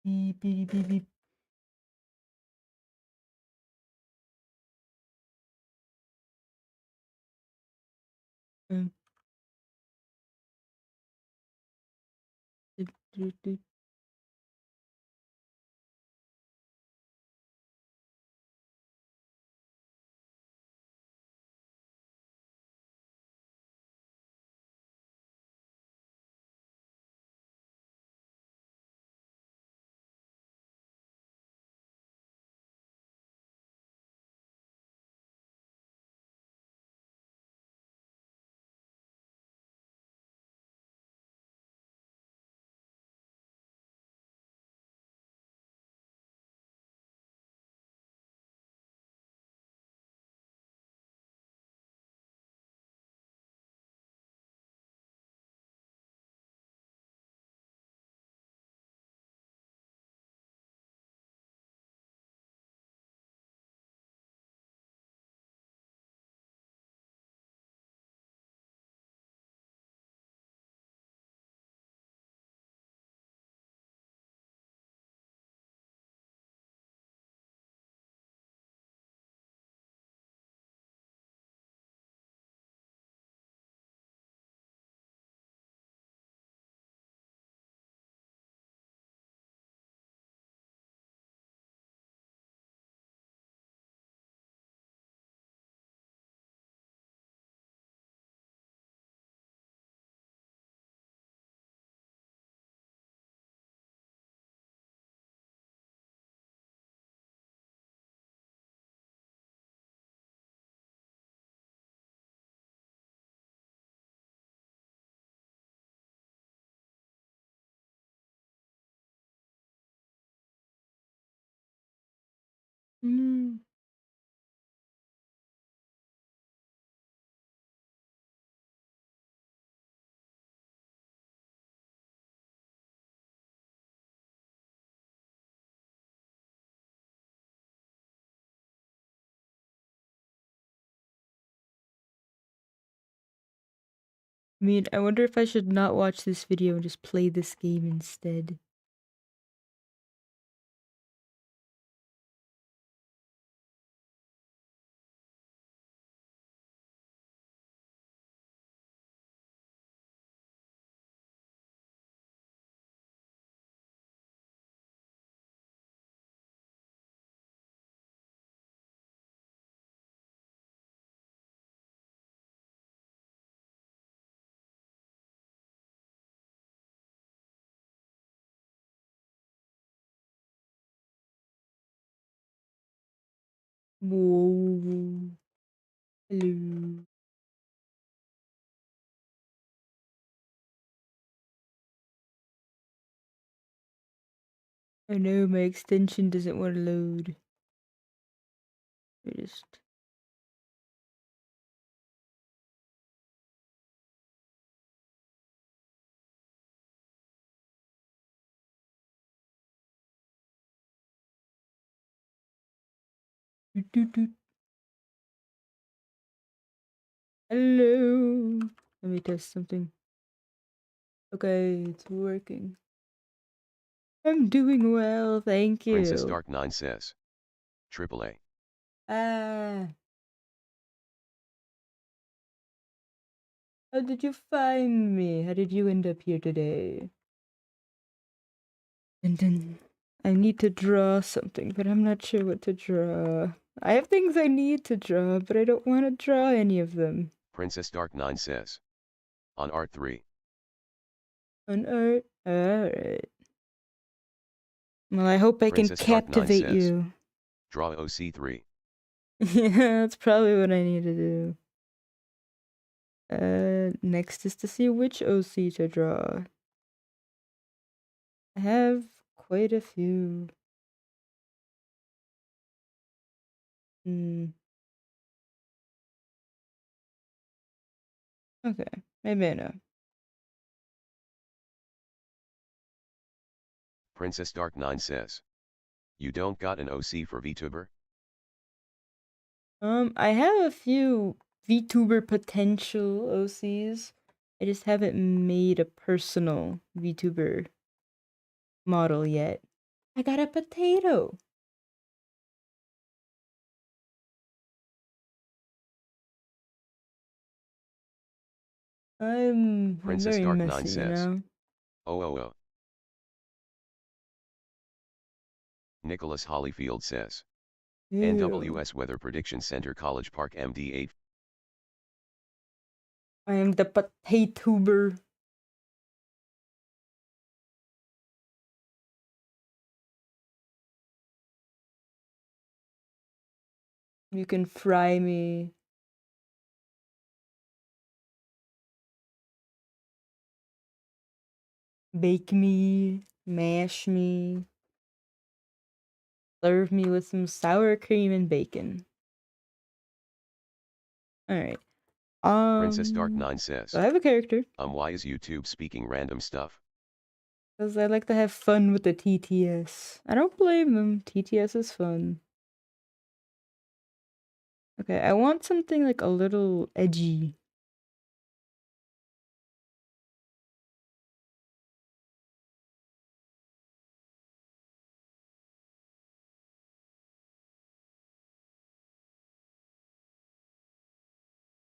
Beep, beep, beep, beep. Um, doop, doop, doop. Mm. I mean, I wonder if I should not watch this video and just play this game instead. Whoa. Hello. Oh no, my extension doesn't want to load. I just... Doot, doot, doot. Hello. Let me test something. Okay, it's working. I'm doing well, thank Princess you. Dark 9 says. AAA. Ah. How did you find me? How did you end up here today? And then I need to draw something, but I'm not sure what to draw. I have things I need to draw, but I don't want to draw any of them. Princess Dark 9 says. On Art 3. On art? Alright. Well, I hope I can Princess Dark 9 captivate says. you. Draw OC3. Yeah, that's probably what I need to do. Next is to see which OC to draw. I have quite a few. Hmm. Okay, maybe I know. Princess Dark 9 says. You don't got an OC for vtuber? I have a few VTuber potential OCs. I just haven't made a personal VTuber model yet. I got a potato. I'm Princess very Dark 9 messy, you says. know? Oh. Nicholas Hollyfield says. Ew. NWS Weather Prediction Center College Park MD8. I am the potatuber. You can fry me. Bake me. Mash me. Serve me with some sour cream and bacon. Alright. Princess Dark 9 So says. I have a character. Why is YouTube speaking random stuff? Because I like to have fun with the TTS. I don't blame them. TTS is fun. Okay, I want something like a little edgy.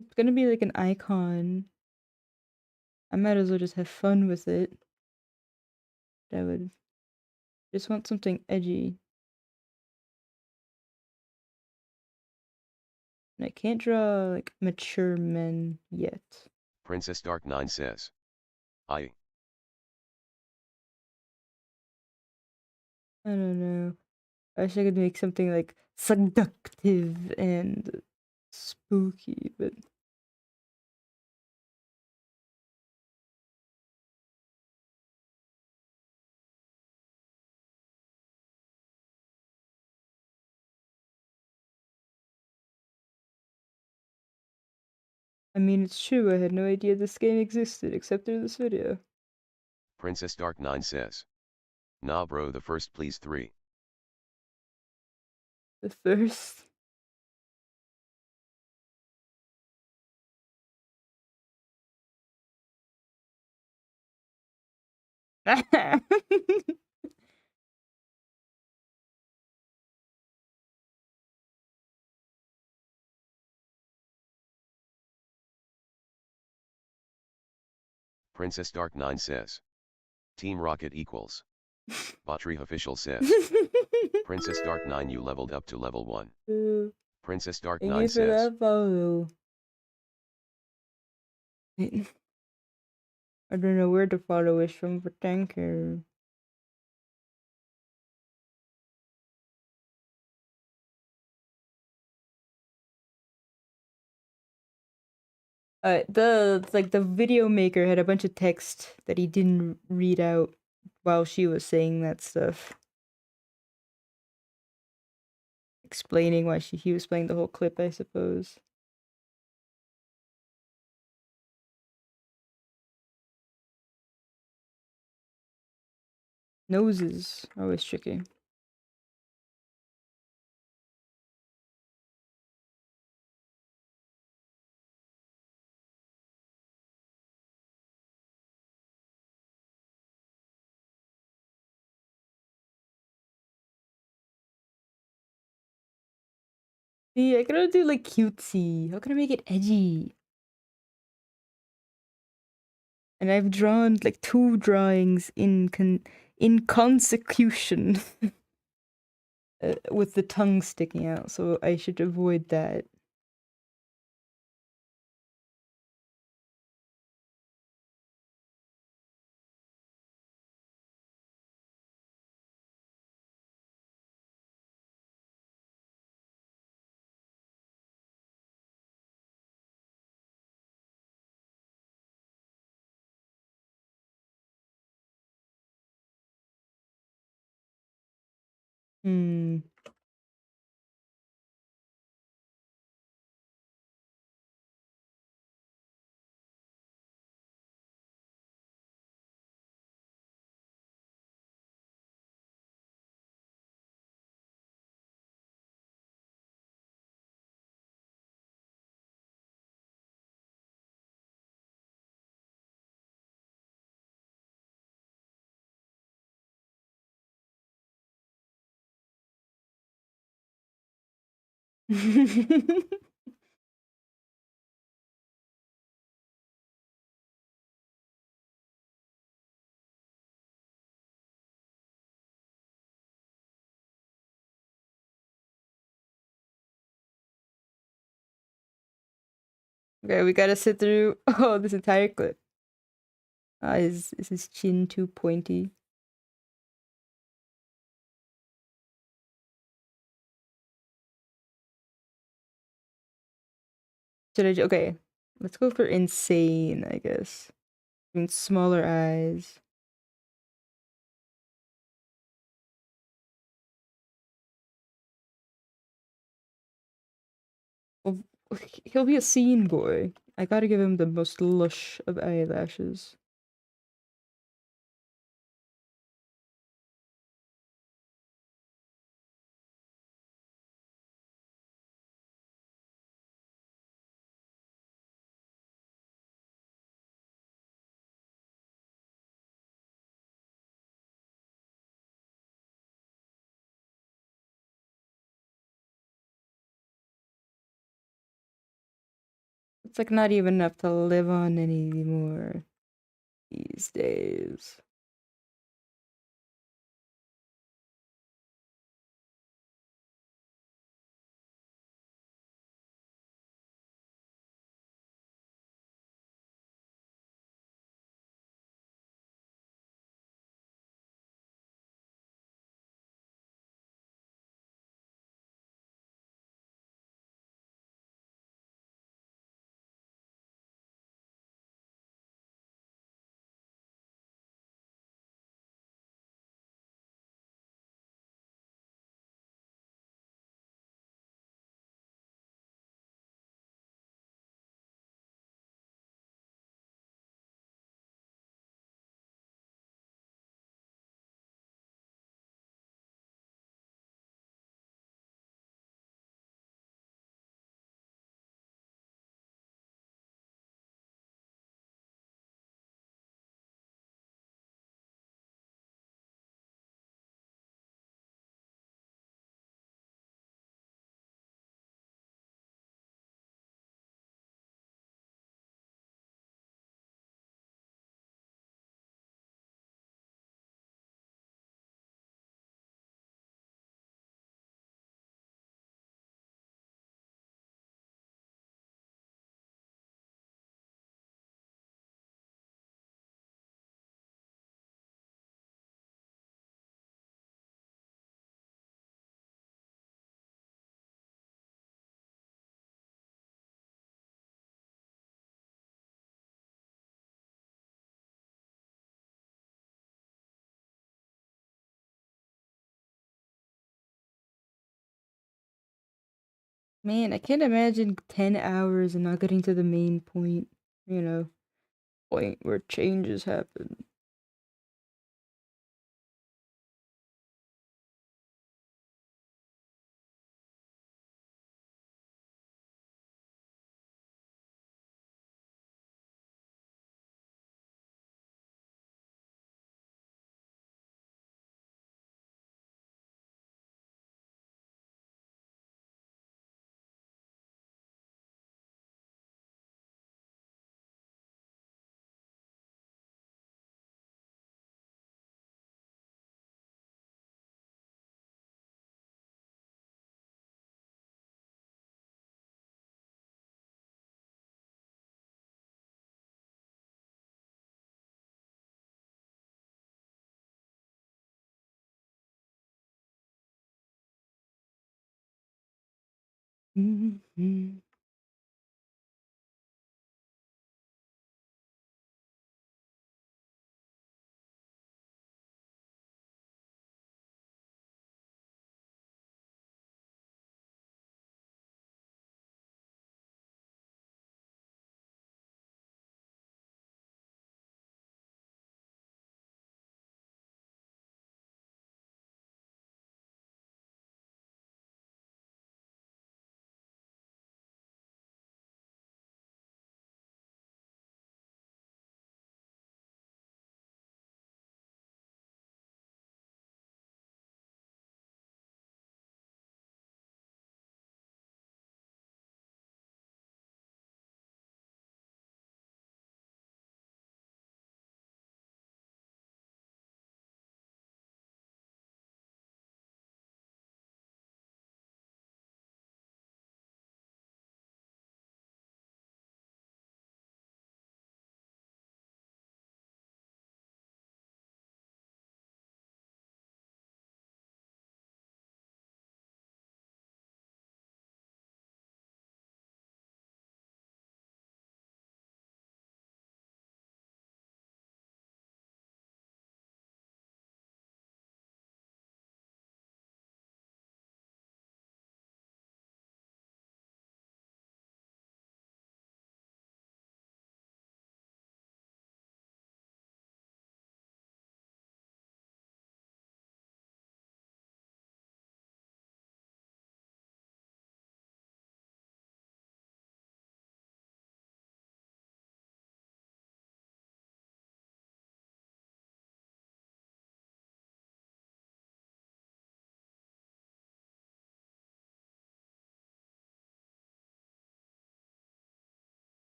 It's gonna be like an icon. I might as well just have fun with it. I would just want something edgy. And I can't draw like mature men yet. Princess Dark 9 says. I don't know. I wish I could make something like seductive and spooky, but I mean, it's true. I had no idea this game existed except through this video. Princess Dark 9 says. Nah bro, the first please 3. The first. Princess Dark 9 says. Team Rocket equals. Battery official says. Princess Dark 9 you leveled up to level 1. Princess Dark Thank 9 you for says. that follow. I don't know where the follow is from, but thank you. The video maker had a bunch of text that he didn't read out while she was saying that stuff. Explaining why he was playing the whole clip, I suppose. Noses, always tricky. See, I gotta do like cutesy. How can I make it edgy? And I've drawn like 2 drawings in consecution with the tongue sticking out, so I should avoid that. Hmm. Okay, we gotta sit through this entire clip. Is his chin too pointy? Okay, let's go for insane, I guess. I mean, smaller eyes. Well, he'll be a scene boy. I gotta give him the most lush of eyelashes. It's like not even enough to live on anymore these days. Man, I can't imagine 10 hours and not getting to the main point, you know, point where changes happen.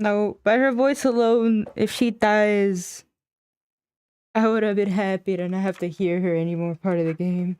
No, by her voice alone, if she dies, I would have been happy to not have to hear her any more part of the game.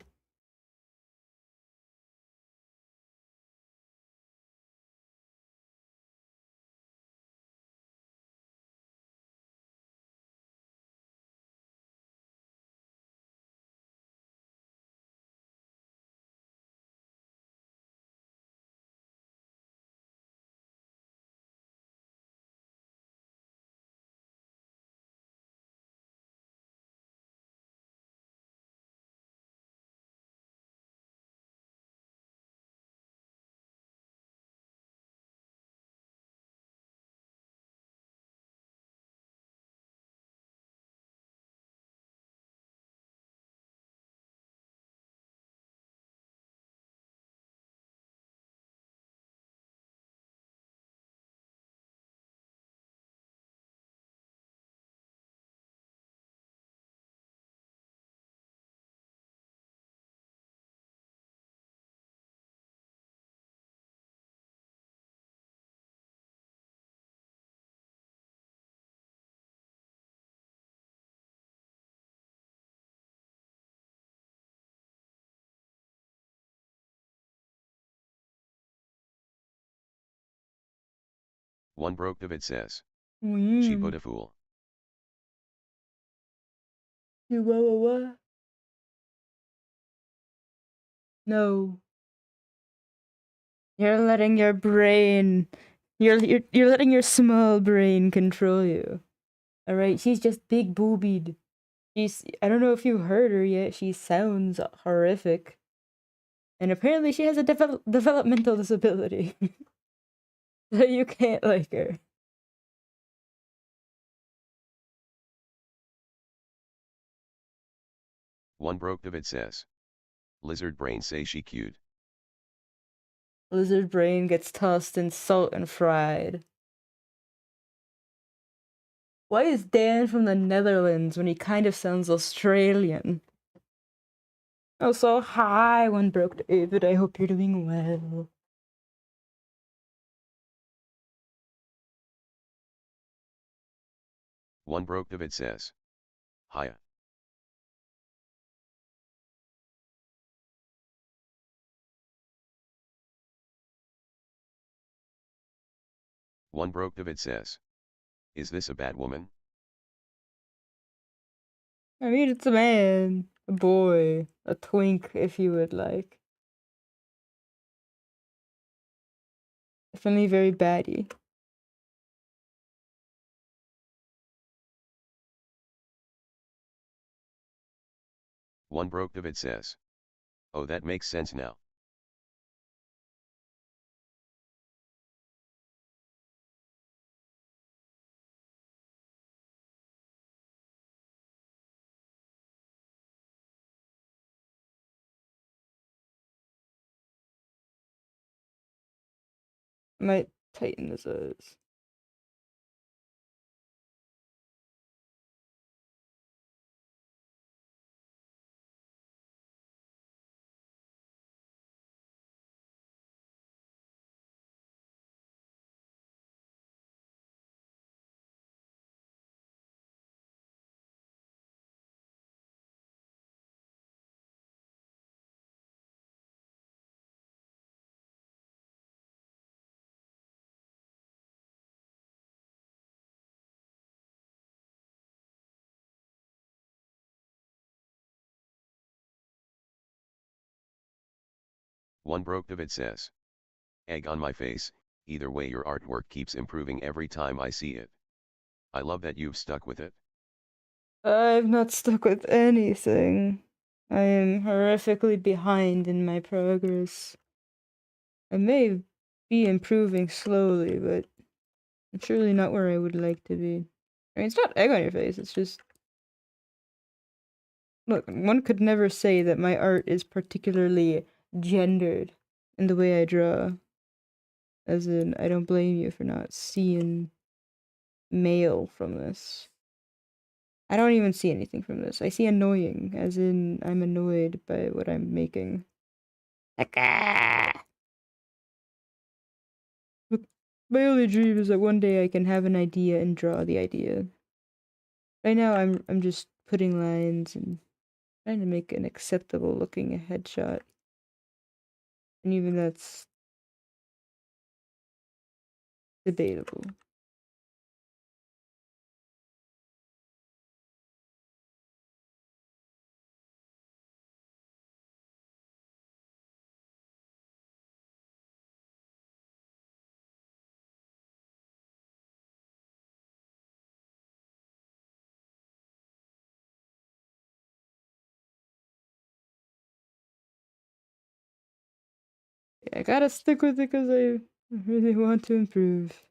One broke David says. She Mm. but a fool. What? No. You're letting your brain. You're letting your small brain control you. Alright, she's just big boobied. I don't know if you heard her yet, she sounds horrific. And apparently she has a developmental disability. So you can't like her. One broke David says. Lizard brain say she cute. Lizard brain gets tossed in salt and fried. Why is Dan from the Netherlands when he kind of sounds Australian? Oh, so hi, One Broke David. I hope you're doing well. One broke David says. Hiya. One broke David says. Is this a bad woman? I mean, it's a man, a boy, a twink, if you would like. Definitely very baddie. One broke David says. Oh, that makes sense now. I might tighten this up. One broke David says. Egg on my face, either way your artwork keeps improving every time I see it. I love that you've stuck with it. I've not stuck with anything. I am horrifically behind in my progress. I may be improving slowly, but I'm surely not where I would like to be. I mean, it's not egg on your face, it's just. Look, one could never say that my art is particularly gendered in the way I draw. As in, I don't blame you for not seeing male from this. I don't even see anything from this. I see annoying, as in, I'm annoyed by what I'm making. Look, my only dream is that one day I can have an idea and draw the idea. Right now, I'm just putting lines and trying to make an acceptable looking headshot. And even that's debatable. I gotta stick with it because I really want to improve.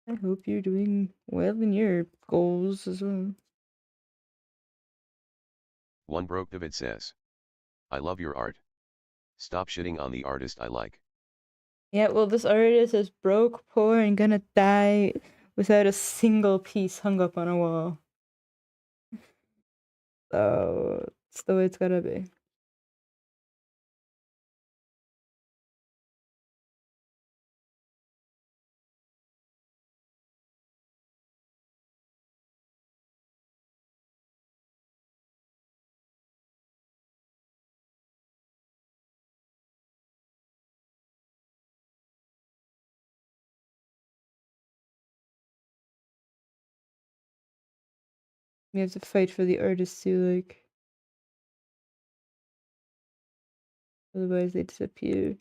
I hope you're doing well in your goals as well. One broke David says. I love your art. Stop shitting on the artist I like. Yeah, well, this artist is broke, poor, and gonna die without a single piece hung up on a wall. So, it's the way it's gotta be. You have to fight for the artists you like. Otherwise they disappear.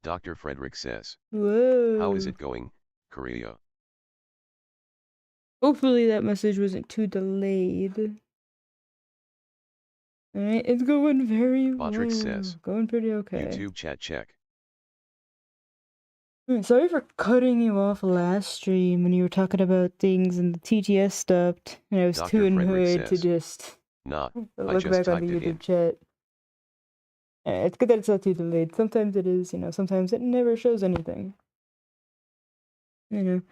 Dr. Frederick says. Whoa. How is it going, querrieoh? Hopefully that message wasn't too delayed. Alright, it's going very Botrix well. says. Going pretty okay. YouTube chat check. Sorry for cutting you off last stream when you were talking about things and the TTS stopped, and I was Dr. too Frederick annoyed to says. just Nah, I look just back on the typed it in. YouTube chat. It's good that it's not too delayed. Sometimes it is, you know, sometimes it never shows anything. You know,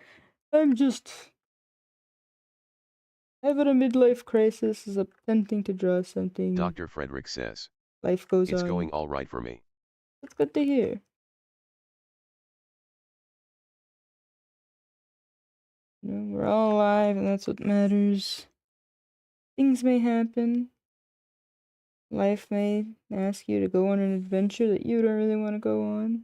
I'm just having a midlife crisis, is attempting to draw something. Dr. Frederick says. Life goes It's on. going all right for me. It's good to hear. You know, we're all alive, and that's what matters. Things may happen. Life may ask you to go on an adventure that you don't really want to go on.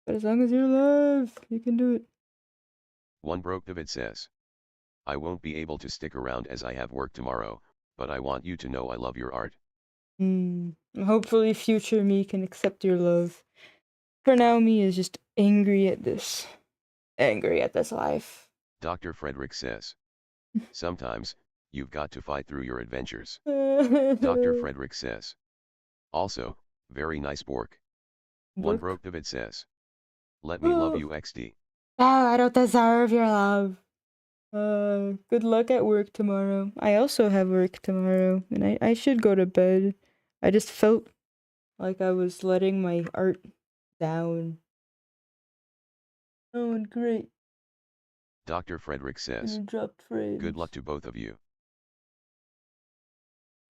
But as long as you're alive, you can do it. One broke David says. I won't be able to stick around as I have work tomorrow, but I want you to know I love your art. Hopefully future me can accept your love. For now, me is just angry at this. Angry at this life. Dr. Frederick says. Sometimes, you've got to fight through your adventures. Dr. Frederick says. Also, very nice bork. One broke David says. Let me love you XD. Oh, I don't deserve your love. Good luck at work tomorrow. I also have work tomorrow, and I should go to bed. I just felt like I was letting my art down. Oh, and great. Dr. Frederick says. You dropped frames. Good luck to both of you.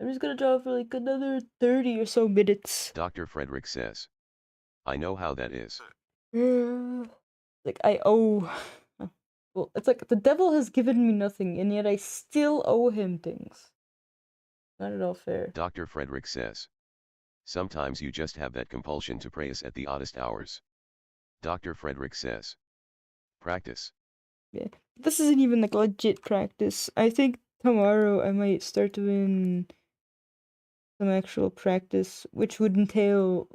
I'm just gonna draw for like another 30 or so minutes. Dr. Frederick says. I know how that is. Like, I owe... Well, it's like the devil has given me nothing, and yet I still owe him things. Not at all fair. Dr. Frederick says. Sometimes you just have that compulsion to praise at the oddest hours. Dr. Frederick says. Practice. Yeah, this isn't even like legit practice. I think tomorrow I might start doing some actual practice, which would entail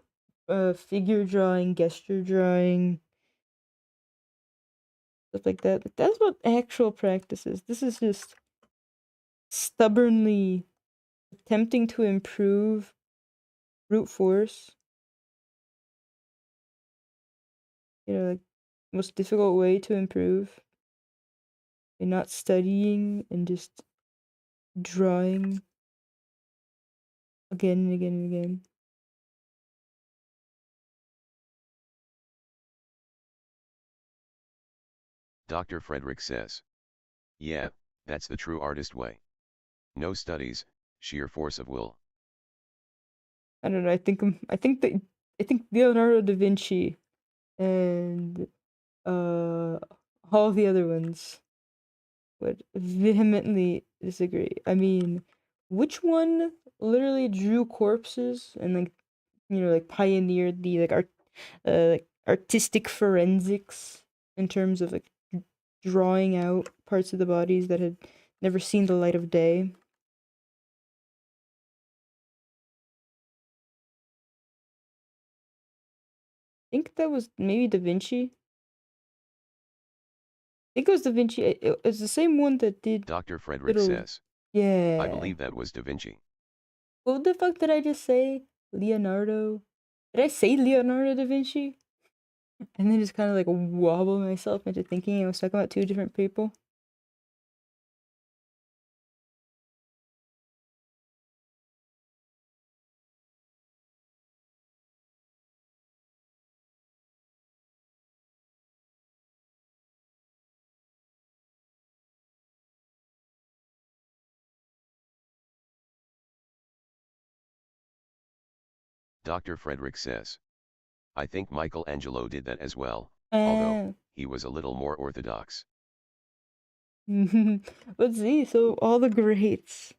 figure drawing, gesture drawing, stuff like that. Like, that's what actual practice is. This is just stubbornly attempting to improve brute force. You know, like, most difficult way to improve. By not studying and just drawing again and again and again. Dr. Frederick says. Yeah, that's the true artist way. No studies, sheer force of will. I don't know. I think Leonardo da Vinci and all the other ones would vehemently disagree. I mean, which one literally drew corpses and like, you know, like pioneered the like artistic forensics in terms of like drawing out parts of the bodies that had never seen the light of day? think that was maybe Da Vinci. I think it was Da Vinci. It's the same one that did Dr. Frederick little. says. I Yeah. believe that was Da Vinci. What the fuck did I just say? Leonardo? Did I say Leonardo da Vinci? And then just kind of like wobble myself into thinking I was talking about two different people. Dr. Frederick says. I think Michelangelo did that as well, although, Ah. he was a little more orthodox. But see, so all the greats,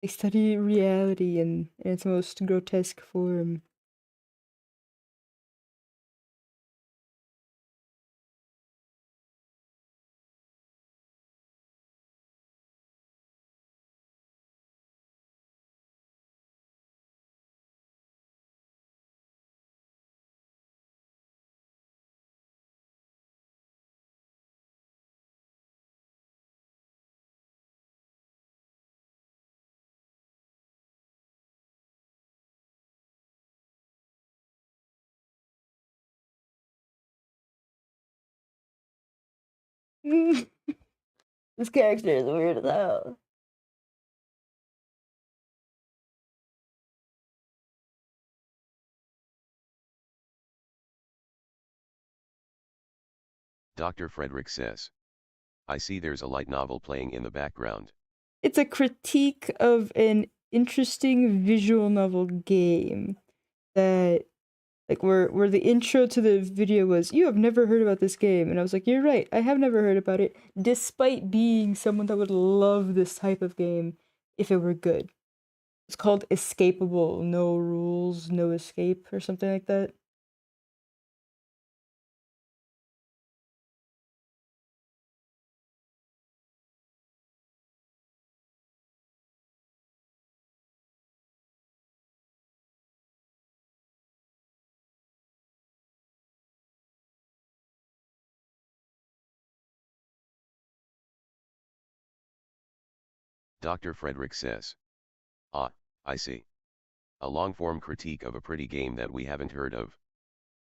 they study reality in its most grotesque form. This character is weird as hell. Dr. Frederick says. I see there's a light novel playing in the background. It's a critique of an interesting visual novel game that like where the intro to the video was, you have never heard about this game, and I was like, you're right, I have never heard about it, despite being someone that would love this type of game if it were good. It's called Escapable, no rules, no escape, or something like that. Dr. Frederick says. Ah, I see. A long-form critique of a pretty game that we haven't heard of.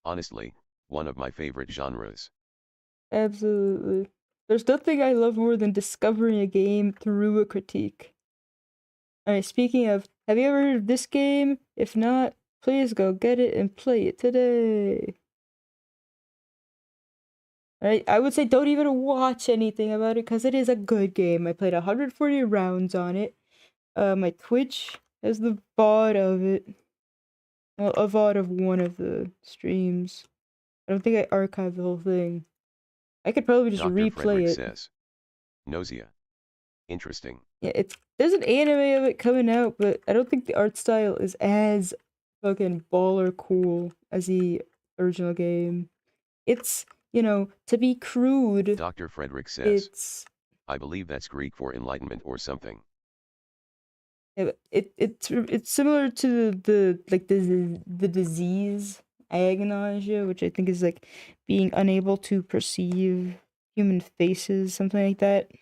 Honestly, one of my favorite genres. Absolutely. There's nothing I love more than discovering a game through a critique. Alright, speaking of, have you ever heard of this game? If not, please go get it and play it today. Alright, I would say don't even watch anything about it because it is a good game. I played 140 rounds on it. My Twitch has the VOD of it. Well, a VOD of one of the streams. I don't think I archived the whole thing. I could probably just Dr. Frederick replay it. says. Nausea. Interesting. Yeah, there's an anime of it coming out, but I don't think the art style is as fucking baller cool as the original game. It's, to be crude, Dr. Frederick says. it's I believe that's Greek for enlightenment or something. it's similar to the disease agnosia, which I think is like being unable to perceive human faces, something like that.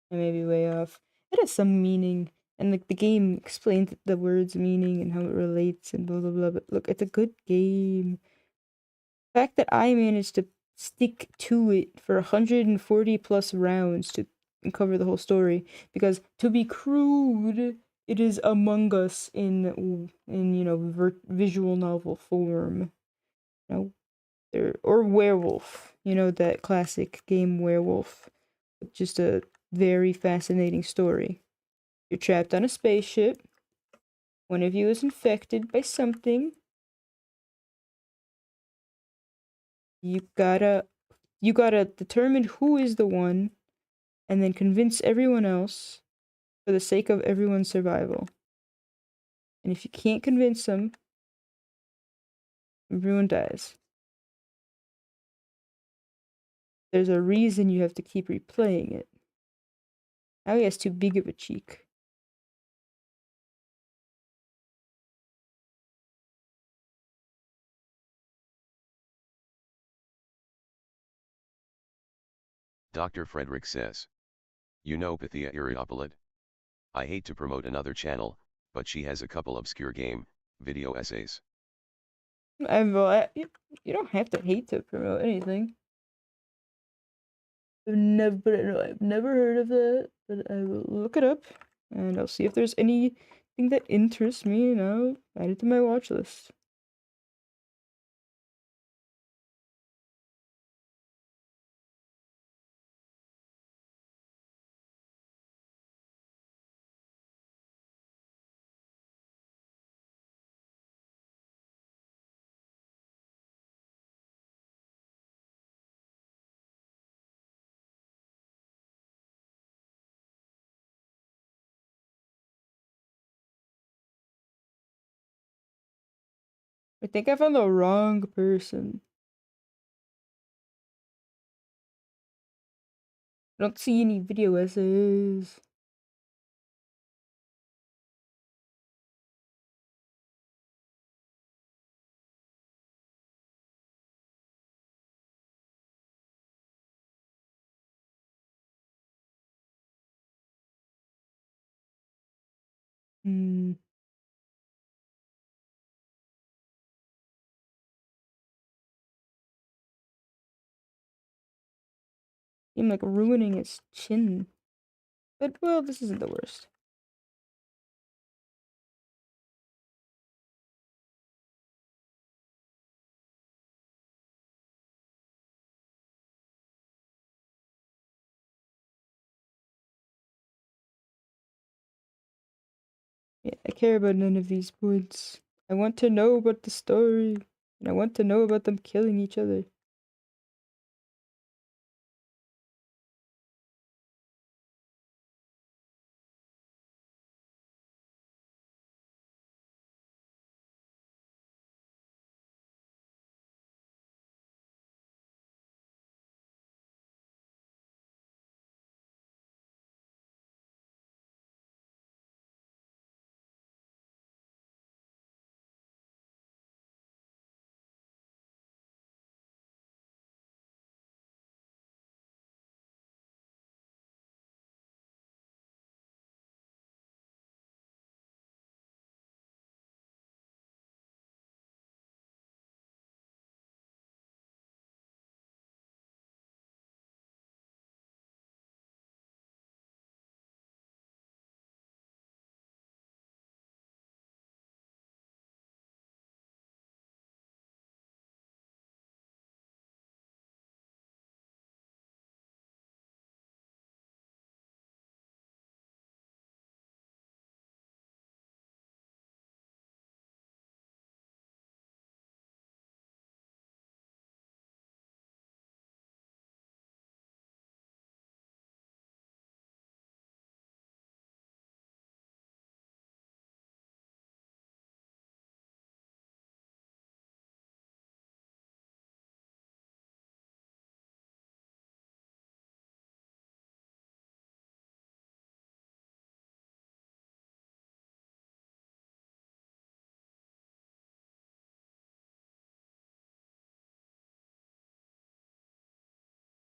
I may be way off. It has some meaning, and like the game explains the word's meaning and how it relates and blah blah blah. But look, it's a good game. The fact that I managed to stick to it for 140 plus rounds to cover the whole story, because to be crude, it is Among Us in visual novel form. You know, or Werewolf. You know that classic game Werewolf, with just a very fascinating story. You're trapped on a spaceship. One of you is infected by something. You gotta determine who is the one, and then convince everyone else for the sake of everyone's survival. And if you can't convince them, everyone dies. There's a reason you have to keep replaying it. Now he has too big of a cheek. Dr. Frederick says. You know Pythia Iriopolid? I hate to promote another channel, but she has a couple obscure game, video essays. You don't have to hate to promote anything. I've never heard of that, but I will look it up, and I'll see if there's anything that interests me, and I'll add it to my watch list. I think I found the wrong person. I don't see any video essays. Hmm. I'm like ruining its chin. But, well, this isn't the worst. Yeah, I care about none of these points. I want to know about the story, and I want to know about them killing each other.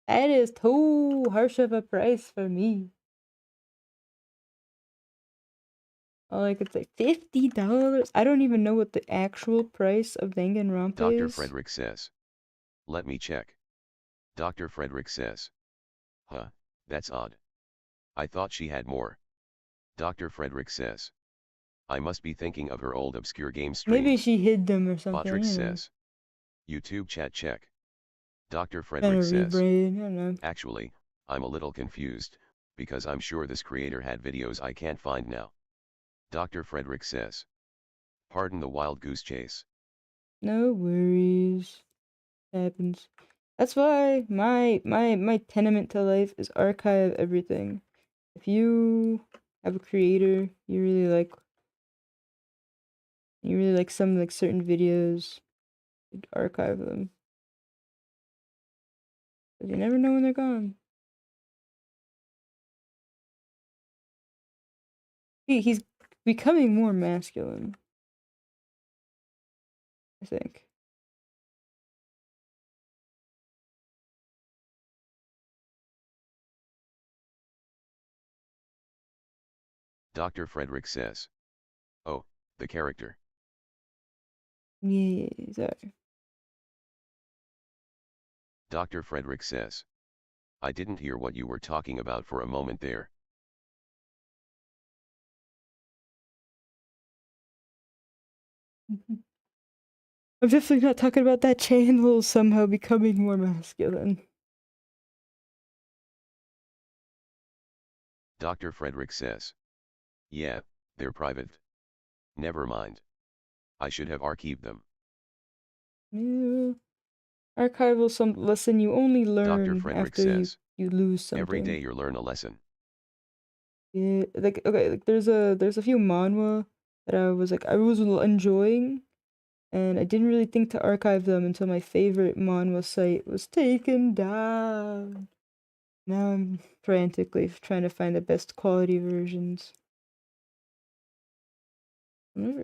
That is too harsh of a price for me. Oh, like it's like $50. I don't even know what the actual price of Danganronpa Dr. is. Frederick says. Let me check. Dr. Frederick says. Huh, that's odd. I thought she had more. Dr. Frederick says. I must be thinking of her old obscure game streams. Maybe she hid them or something. Botrix says. YouTube chat check. Dr. Trying Frederick to says. rebrain, I don't know. Actually, I'm a little confused, because I'm sure this creator had videos I can't find now. Dr. Frederick says. Pardon the wild goose chase. No worries. Happens. That's why my tenement to life is archive everything. If you have a creator you really like some like certain videos, you'd archive them. But you never know when they're gone. He's becoming more masculine, I think. Dr. Frederick says. Oh, the character. Yeah, sorry. Dr. Frederick says. I didn't hear what you were talking about for a moment there. I'm definitely not talking about that channel somehow becoming more masculine. Dr. Frederick says. Yeah, they're private. Never mind. I should have archived them. Yeah. Archival some lesson you only Dr. learn Frederick after you says. lose Every something. day you learn a lesson. Yeah, like okay, like there's a few manhwa that I was enjoying, and I didn't really think to archive them until my favorite manhwa site was taken down. Now I'm frantically trying to find the best quality versions.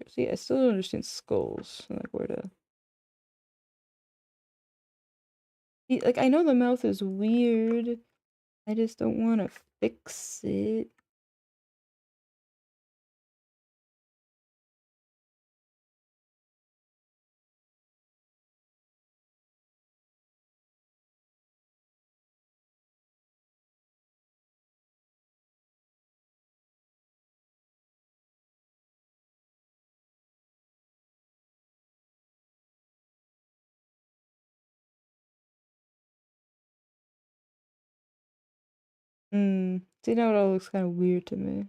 See, I still don't understand skulls. Like where to. Like I know the mouth is weird. I just don't want to fix it. See, now it all looks kind of weird to me.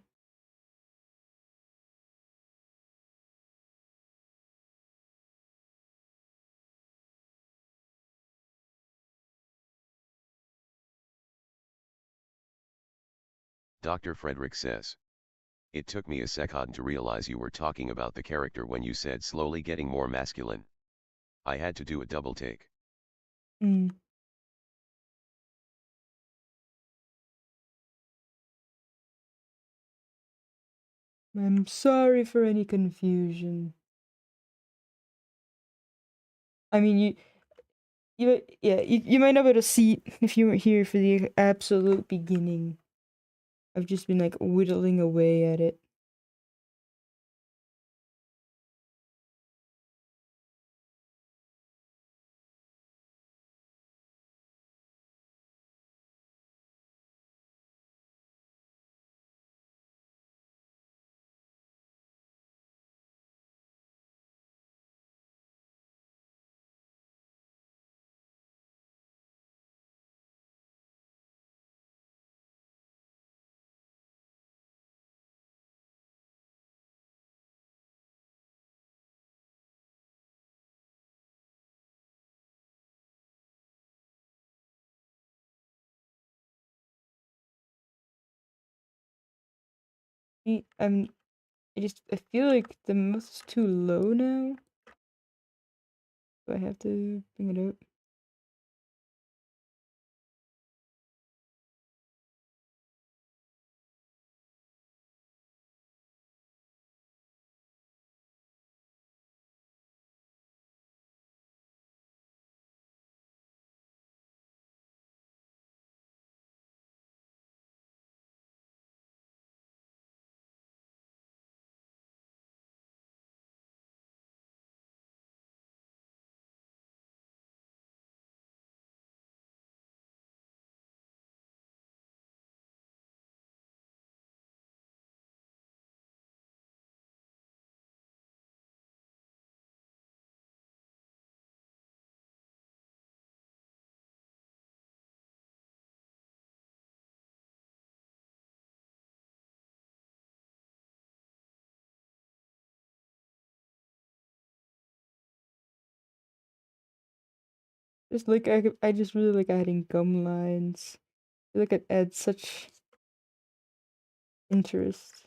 Dr. Frederick says. It took me a second to realize you were talking about the character when you said slowly getting more masculine. I had to do a double take. Hmm. I'm sorry for any confusion. I mean, you might not be able to see if you weren't here for the absolute beginning. I've just been like whittling away at it. I'm. I feel like the mouth is too low now. Do I have to bring it up? Just like I just really like adding gum lines. I feel like it adds such interest.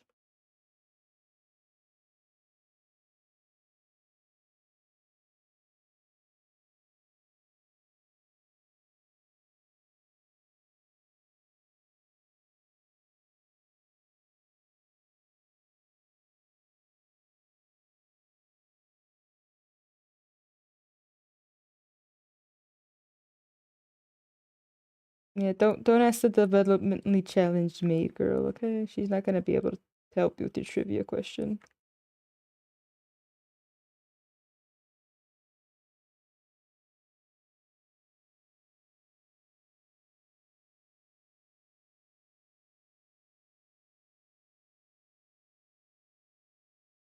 Yeah, don't ask the developmentally challenged maid girl, okay? She's not gonna be able to to help you with your trivia question.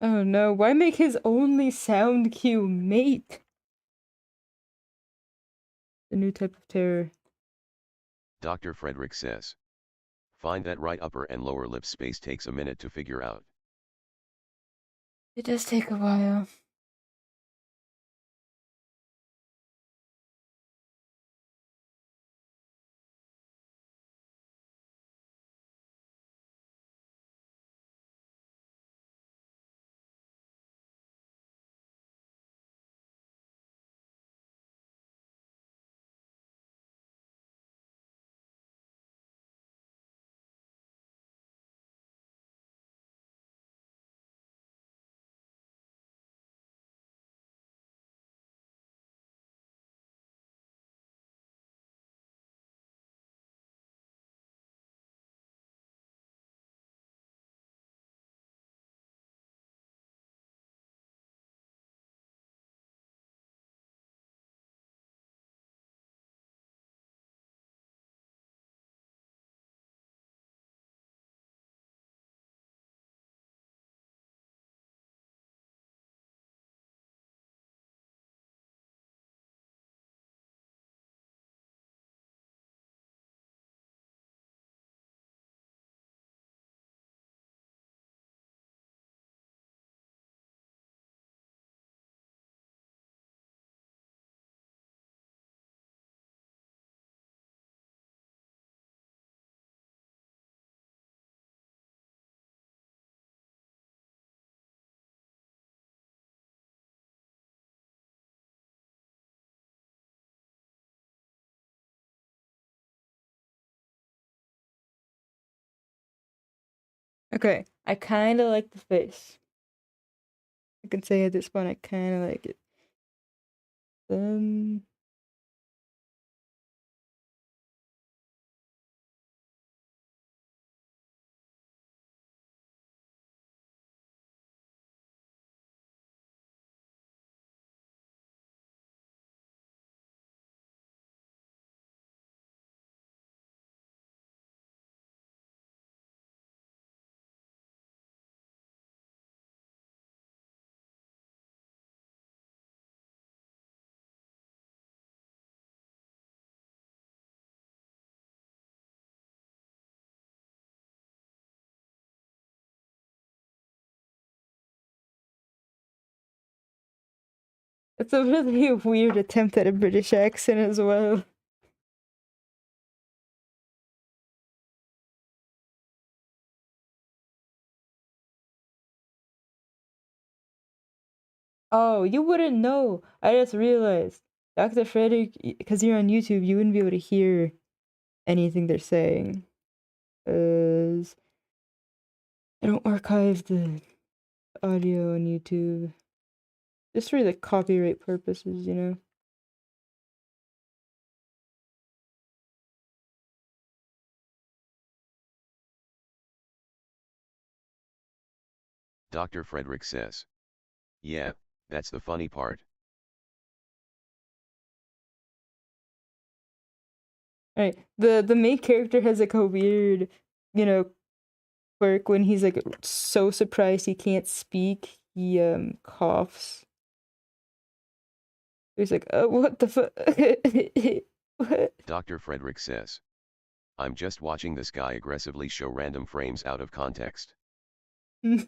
Oh no, why make his only sound cue mate? The new type of terror. Dr. Frederick says. Find that right upper and lower lip space takes a minute to figure out. It does take a while. Okay, I kind of like the face. I can say at this point I kind of like it. Then it's a really weird attempt at a British accent as well. Oh, you wouldn't know. I just realized. Dr. Frederick, because you're on YouTube, you wouldn't be able to hear anything they're saying. Because I don't archive the audio on YouTube. Just for the copyright purposes, you know? Dr. Frederick says. Yeah, that's the funny part. Right. The main character has like a weird, you know, quirk when he's like so surprised he can't speak, he coughs. He's like, what the fuck? What? Dr. Frederick says. I'm just watching this guy aggressively show random frames out of context. And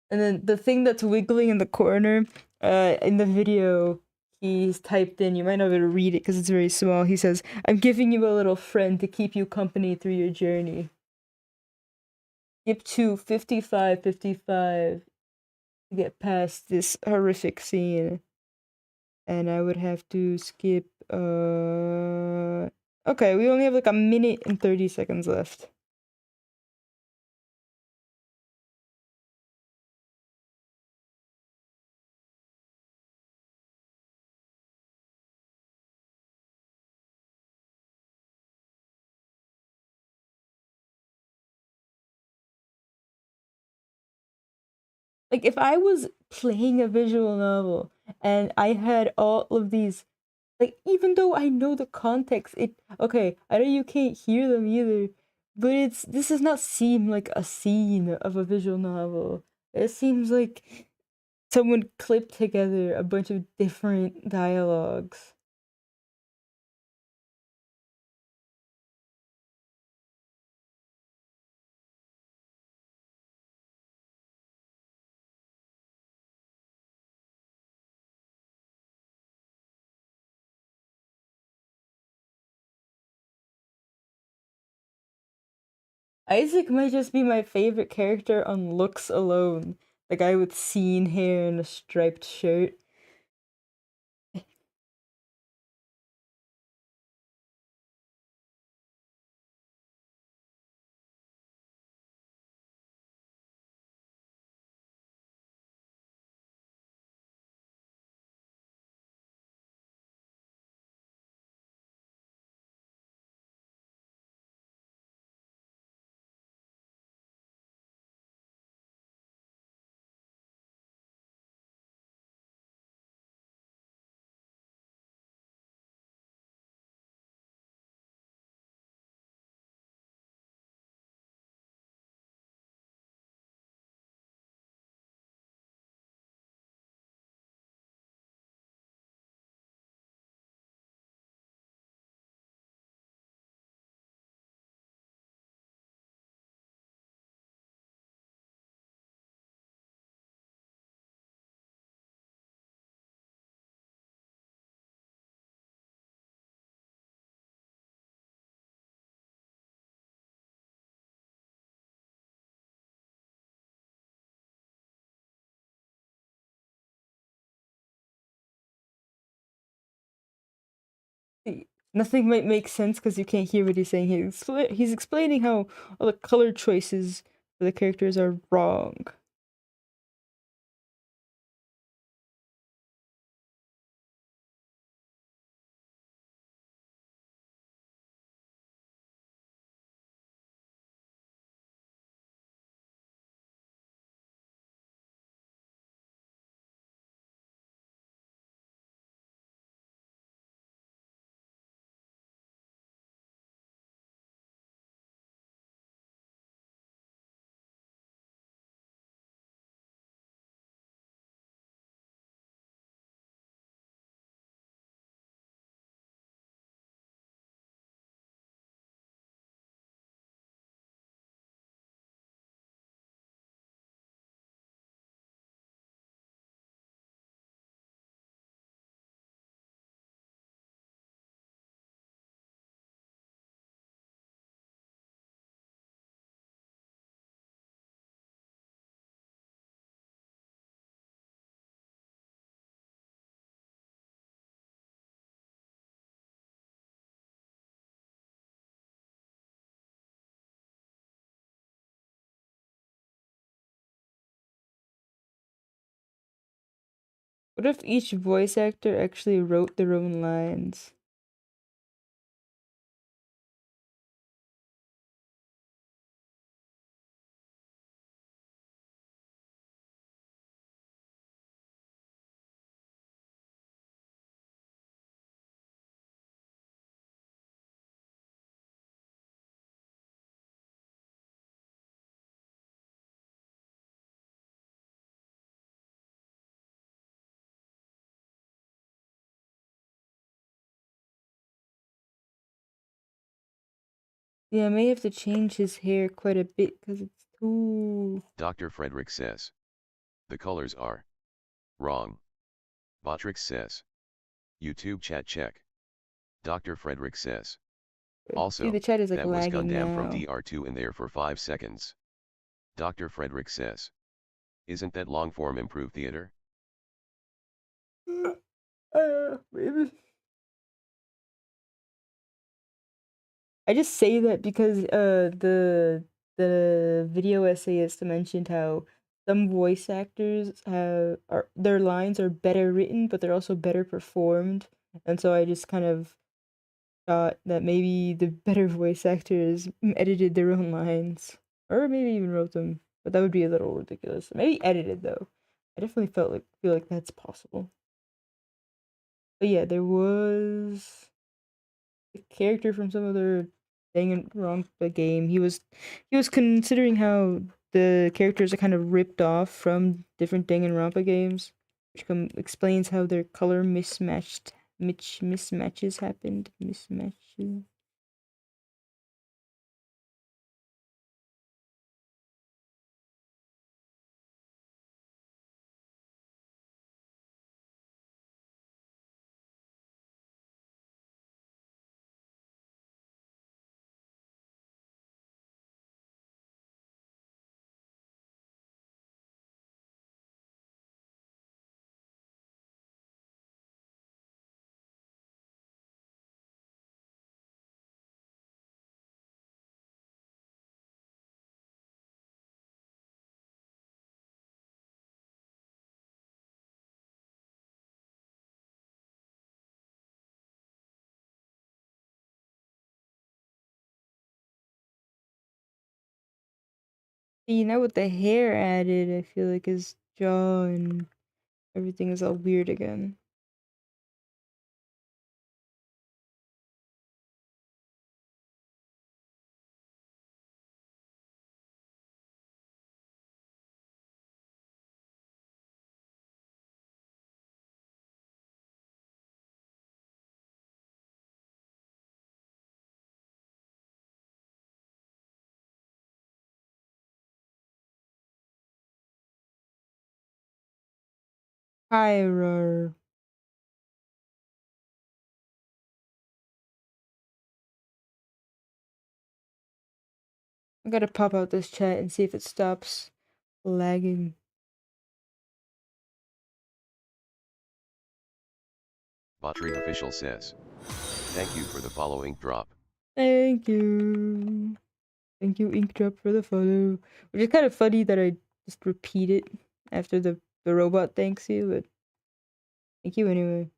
then the thing that's wiggling in the corner, in the video, he's typed in, you might not be able to read it because it's very small. He says, I'm giving you a little friend to keep you company through your journey. Skip to 55:55 to get past this horrific scene. And I would have to skip, okay, we only have like a minute and 30 seconds left. like if I was playing a visual novel and I had all of these, like even though I know the context, it okay, I know you can't hear them either, but this does not seem like a scene of a visual novel. It seems like someone clipped together a bunch of different dialogues. Isaac might just be my favorite character on looks alone. The guy with scene hair and a striped shirt. Nothing might make sense because you can't hear what he's saying. He's explaining how all the color choices for the characters are wrong. What if each voice actor actually wrote their own lines? Yeah, I may have to change his hair quite a bit because it's too. Dr. Frederick says. The colors are wrong. Botrix says. YouTube chat check. Dr. Frederick says. See, the Also, chat is like that was lagging Gundam from now. DR2 in there for 5 seconds. Dr. Frederick says. Isn't that long form improved theater? Maybe. I just say that because the video essayist mentioned how some voice actors have are their lines are better written, but they're also better performed, and so I just kind of thought that maybe the better voice actors edited their own lines, or maybe even wrote them. but that would be a little ridiculous. Maybe edited though. I definitely feel like that's possible. But yeah, there was a character from some other Danganronpa game. He was considering how the characters are kind of ripped off from different Danganronpa games, which explains how their color mismatches happened. Mismatches. Now with the hair added, I feel like his jaw and everything is all weird again. Hyrer. I gotta pop out this chat and see if it stops lagging. Battery official says. Thank you for the following drop. Thank you. Thank you, Inkdrop, for the follow. Which is kind of funny that I just repeat it after the robot thanks you, but thank you anyway.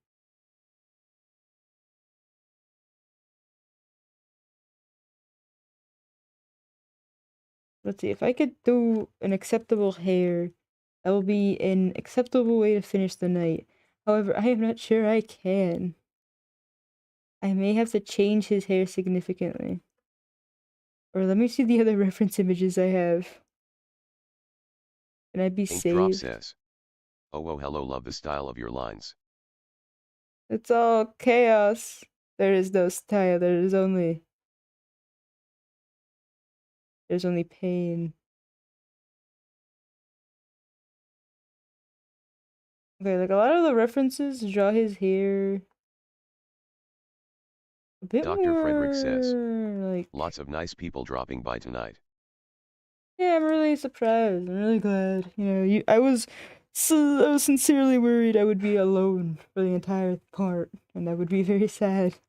Let's see, if I could do an acceptable hair, that will be an acceptable way to finish the night. However, I am not sure I can. I may have to change his hair significantly. Or let me see the other reference images I have. Can I be Ink drop saved? says. Oh hello, love the style of your lines. It's all chaos. There is no style, there's only pain. Okay, like a lot of the references draw his hair a bit Dr. Frederick says. more like. Lots of nice people dropping by tonight. Yeah, I'm really surprised. I'm really glad. I was sincerely worried I would be alone for the entire part, and that would be very sad.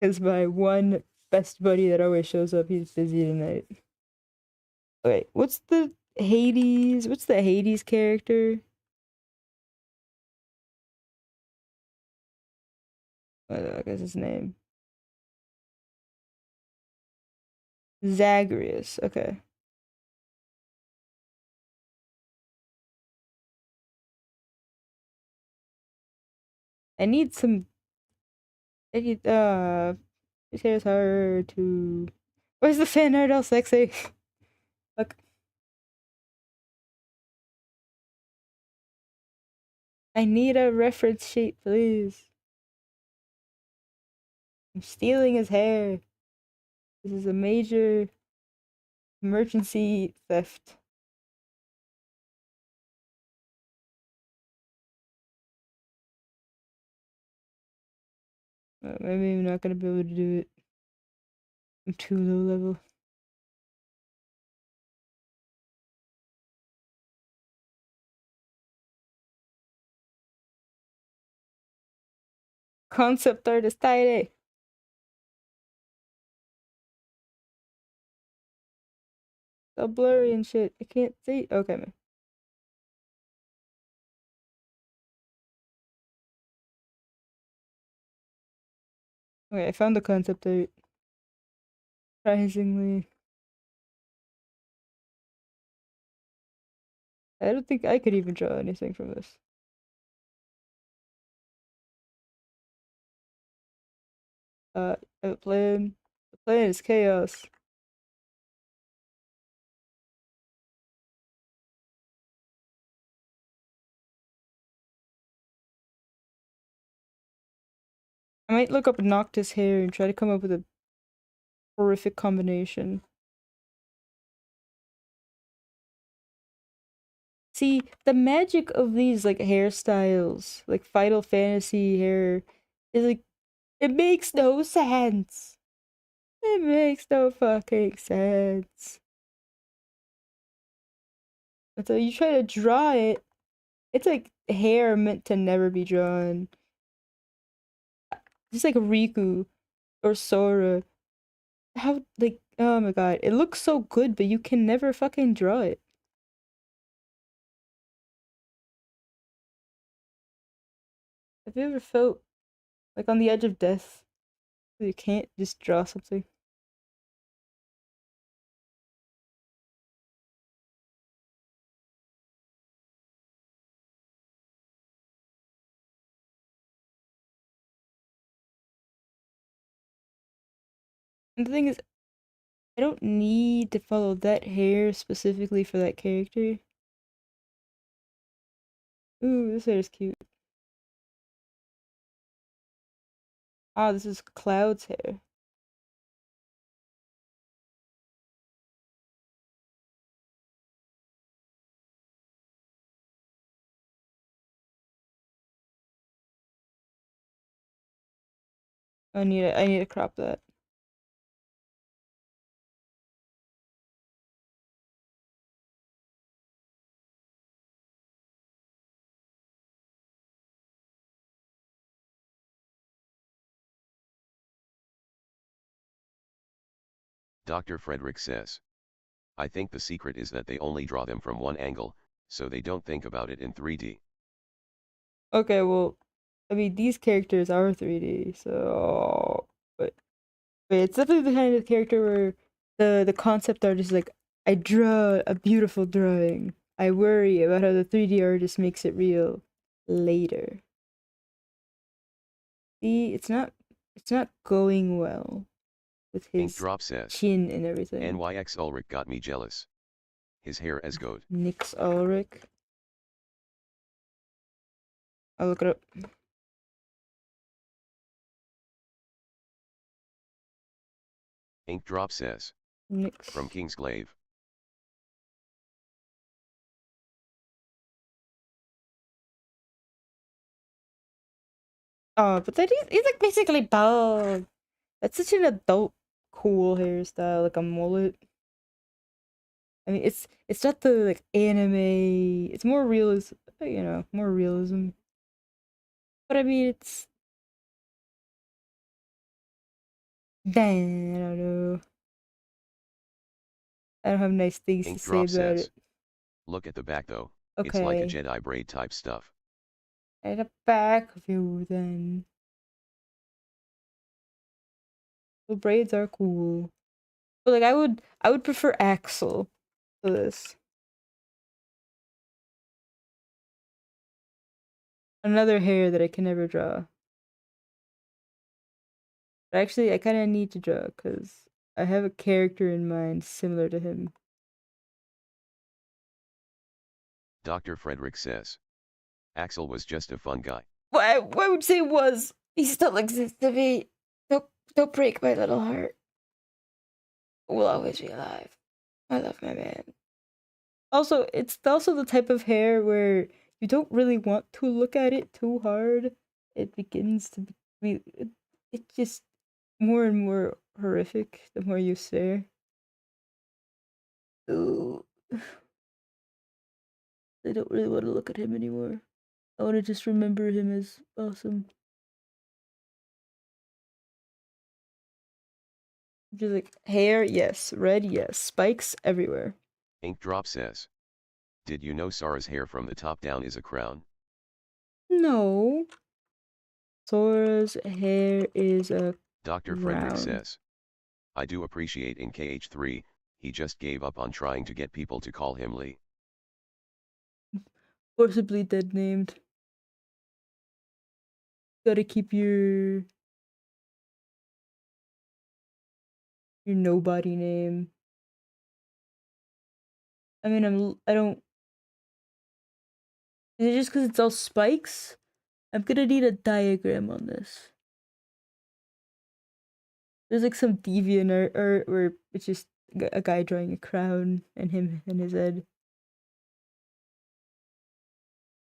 Because my one best buddy that always shows up, he's busy tonight. Okay, what's the Hades? What's the Hades character? What the fuck is his name? Zagreus. Okay. I need some. I need. His hair's hard to. Where's the fan art all sexy? Look. I need a reference sheet, please. I'm stealing his hair. This is a major emergency theft. Maybe I'm not gonna be able to do it. I'm too low level. Concept art is tidy. So blurry and shit. I can't see. Okay, man. Okay, I found the concept art. Surprisingly. I don't think I could even draw anything from this. I have a plan. The plan is chaos. I might look up Noctis hair and try to come up with a horrific combination. See, the magic of these like hairstyles, like Final Fantasy hair, is like it makes no sense. It makes no fucking sense. Until you try to draw it, it's like hair meant to never be drawn. Just like Riku or Sora. How like oh my god, it looks so good, but you can never fucking draw it. Have you ever felt like on the edge of death? You can't just draw something. And the thing is, I don't need to follow that hair specifically for that character. Ooh, this hair is cute. Ah, this is Cloud's hair. I need to crop that. Dr. Frederick says. I think the secret is that they only draw them from one angle, so they don't think about it in 3D. Okay, well, I mean these characters are 3D, so but it's definitely the kind of character where the concept art is like I draw a beautiful drawing. I worry about how the 3D artist makes it real later. See, it's not going well with Ink his Drop says. chin and everything. NYX Ulrich got me jealous. His hair as goat. Nix Ulrich. I'll look it up. Ink Drop says. Nix. From Kingsglaive. Oh, but he's like basically bald. That's such an adult cool hairstyle, like a mullet. I mean, it's not the like anime. It's more realism, you know, more realism. But I mean, it's dang. I don't know. I don't have nice things to Ink say Drop about says. it. Look at the back though. It's like a Okay, Jedi braid type stuff. at the back of you then. The braids are cool, but like I would prefer Axel to this. Another hair that I can never draw. But actually, I kind of need to draw because I have a character in mind similar to him. Dr. Frederick says. Axel was just a fun guy. Why would you say was? He still exists to me. Don't break my little heart. We'll always be alive. I love my man. Also, it's also the type of hair where you don't really want to look at it too hard. It begins to be it just more and more horrific the more you stare. Ooh. I don't really want to look at him anymore. I want to just remember him as awesome. Just like hair, yes. Red, yes. Spikes everywhere. Ink Drop says. Did you know Sora's hair from the top down is a crown? No. Sora's hair is a Dr. Frederick crown. says. I do appreciate in KH3, he just gave up on trying to get people to call him Lee. Forcibly dead named. Gotta keep your nobody name. I mean, I don't. Is it just because it's all spikes? I'm gonna need a diagram on this. There's like some deviant art where it's just a guy drawing a crown and him and his head.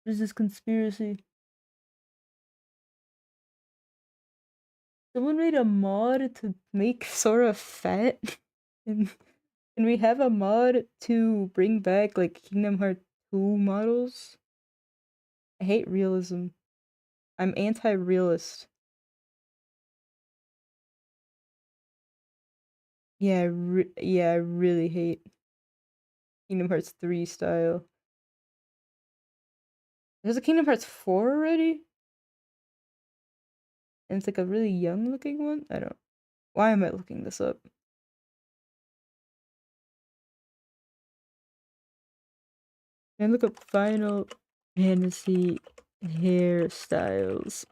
There's this conspiracy. Someone made a mod to make Sora fat. And can we have a mod to bring back like Kingdom Hearts 2 models? I hate realism. I'm anti-realist. Yeah, I really hate Kingdom Hearts 3 style. There's a Kingdom Hearts 4 already? And it's like a really young looking one? I don't. Why am I looking this up? And look up Final Fantasy hairstyles.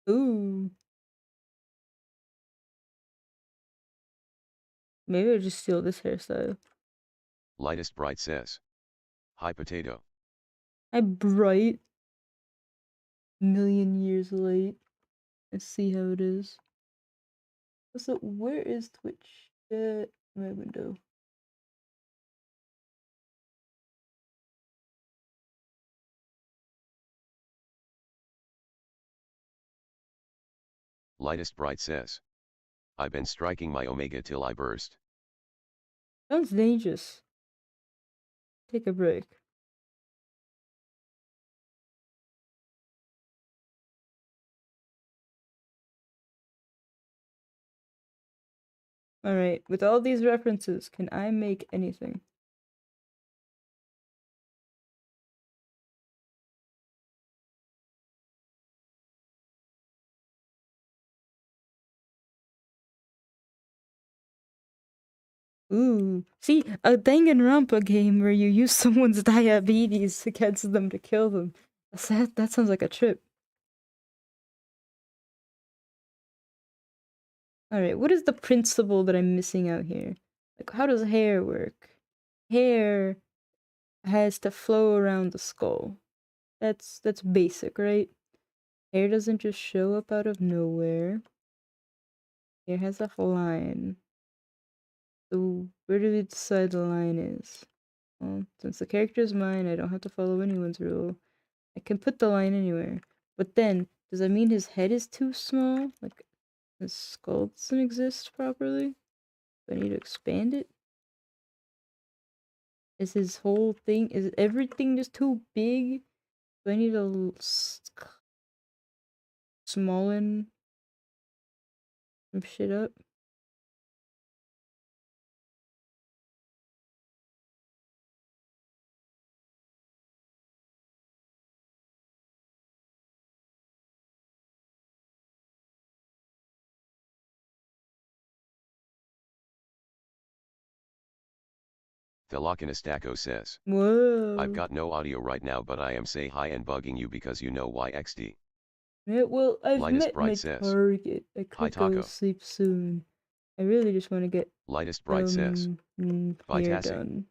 Ooh. Maybe I'll just steal this hairstyle. Lightest Bright says. Hi potato. I'm bright. Million years late. Let's see how it is. So where is Twitch? My window. Lightest Bright says. I've been striking my omega till I burst. Sounds dangerous. Take a break. Alright, with all these references, can I make anything? Ooh. See, a Danganronpa game where you use someone's diabetes against them to kill them. That sounds like a trip. Alright, what is the principle that I'm missing out here? Like, how does hair work? Hair has to flow around the skull. That's basic, right? Hair doesn't just show up out of nowhere. Hair has a line. So where do we decide the line is? Well, since the character is mine, I don't have to follow anyone's rule. I can put the line anywhere. But then, does that mean his head is too small? Like, his skull doesn't exist properly? Do I need to expand it? Is his whole thing, is everything just too big? Do I need to smallen some shit up? Thelokinistako says. Whoa. I've got no audio right now but I am say hi and bugging you because you know why XD. Yeah, well, I've Lightest met Bright my says. target. I Hi could go to Taco. sleep soon. I really just want to get Lightest Bright says. Bye hair Tassie. done.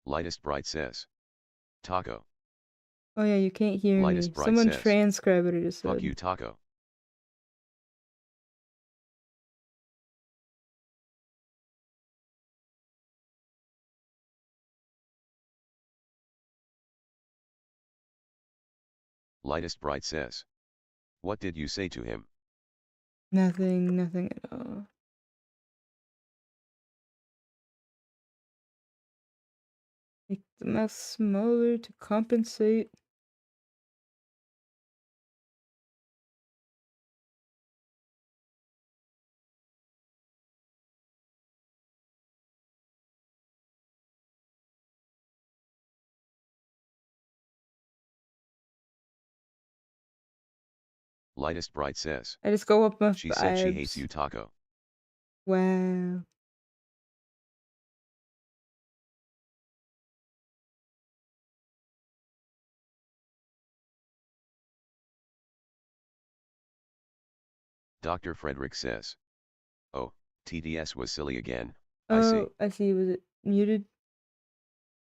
Lightest Bright says. Taco. Oh yeah, you can't hear Lightest me. Bright Someone says. transcribe what I just said. Fuck you Taco. Lightest Bright says. What did you say to him? Nothing at all. Make the mouth smaller to compensate. Lightest Bright says. I just go up my She said she hates you Taco. Wow. Dr. Frederick says. Oh, TDS was silly again, I see. Oh, I see. Was it muted?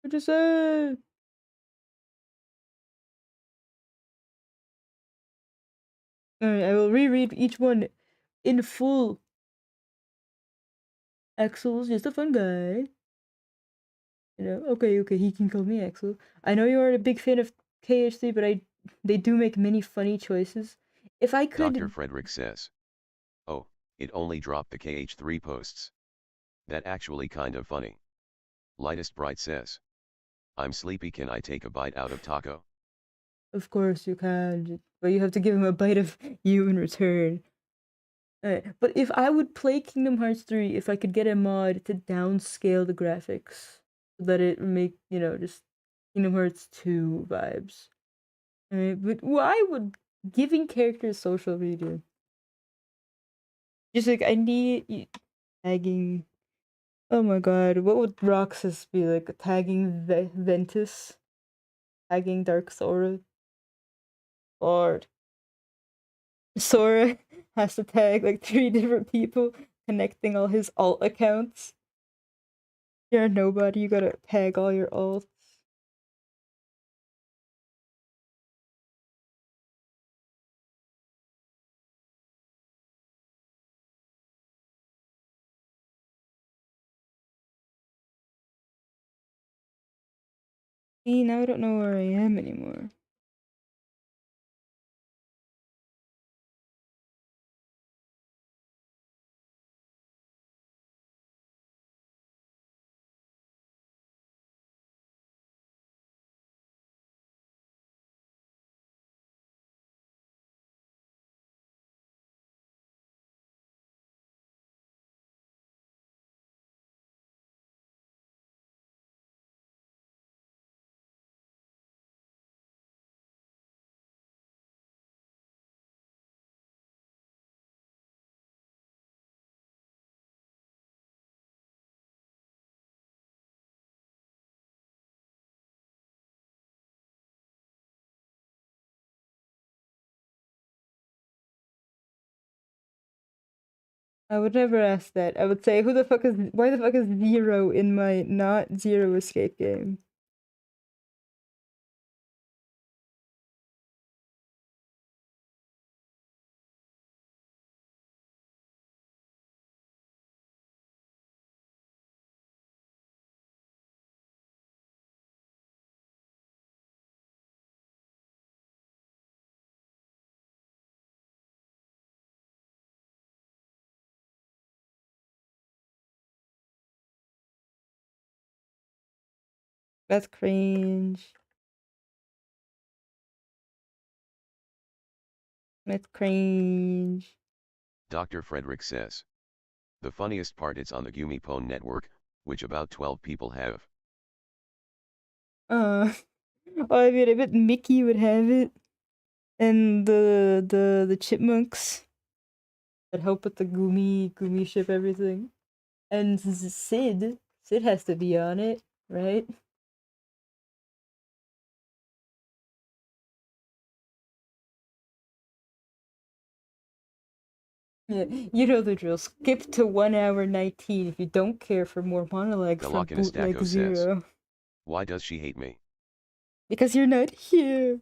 What'd you say? Alright, I will reread each one in full. Axel's just a fun guy. You know, okay, he can call me Axel. I know you aren't a big fan of KH3, but they do make many funny choices. If I Dr. could, Frederick says. Oh, it only dropped the KH3 posts. That actually kind of funny. Lightest Bright says. I'm sleepy, can I take a bite out of taco? of course you can, but you have to give him a bite of you in return. But if I would play Kingdom Hearts 3, if I could get a mod to downscale the graphics so that it would make, you know, just Kingdom Hearts 2 vibes. But why would giving characters social media? Just like I need tagging. Oh my god, what would Roxas be like? Tagging Ventus, tagging Dark Sora, or Sora has to tag like 3 different people, connecting all his alt accounts. You're a nobody, you gotta tag all your alts. See, now I don't know where I am anymore. I would never ask that. I would say, why the fuck is Zero in my not Zero Escape game? That's cringe. That's cringe. Dr. Frederick says. The funniest part is on the Gumipone network, which about 12 people have. Uh, oh, I bet Mickey would have it, and the chipmunks that help with the Gumi ship everything, and Sid has to be on it, right? Yeah, you know the drill. Skip to 1 hour 19 if you don't care for more monologues from Bootleg Galakinistaco says. Zero. Why does she hate me? Because you're not here.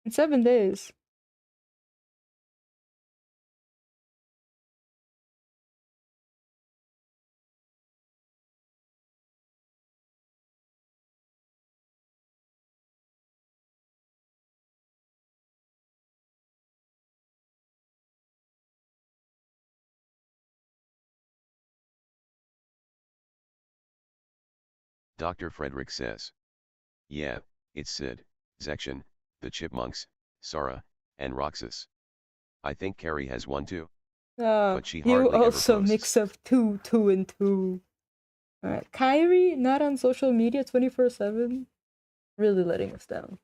In 7 days. Dr. Frederick says. Yeah, it's Sid, Zection, the Chipmunks, Sora, and Roxas. I think Carrie has one too. But she You hardly ever also posts. mix up two, and two. Alright, Kyrie, not on social media 24/7. Really letting us down.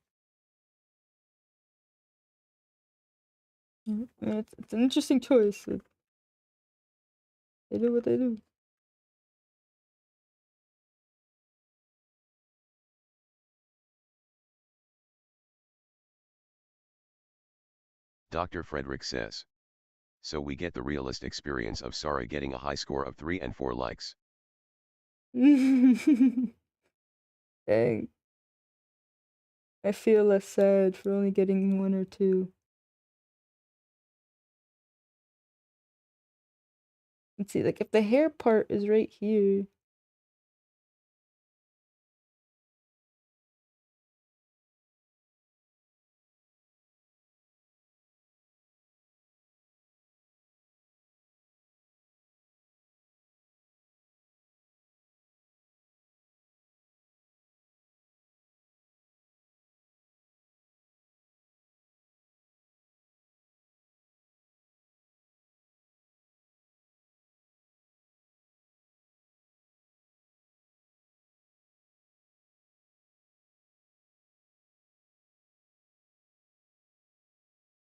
It's an interesting choice. They do what they do. Dr. Frederick says. So we get the realist experience of Sarah getting a high score of 3 and 4 likes. Dang. I feel less sad for only getting 1 or 2. Let's see, like if the hair part is right here.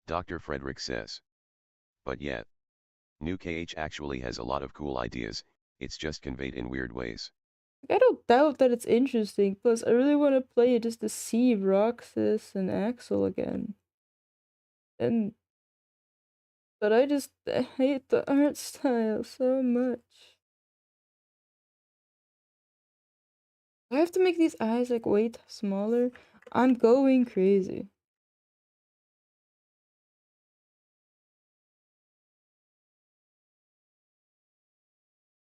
Dr. Frederick says. But yet, New KH actually has a lot of cool ideas, it's just conveyed in weird ways. I don't doubt that it's interesting, plus I really want to play it just to see Roxas and Axel again. But I just hate the art style so much. Do I have to make these eyes like way smaller? I'm going crazy.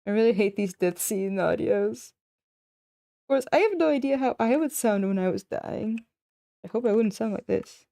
I really hate these death scene audios. Of course, I have no idea how I would sound when I was dying. I hope I wouldn't sound like this.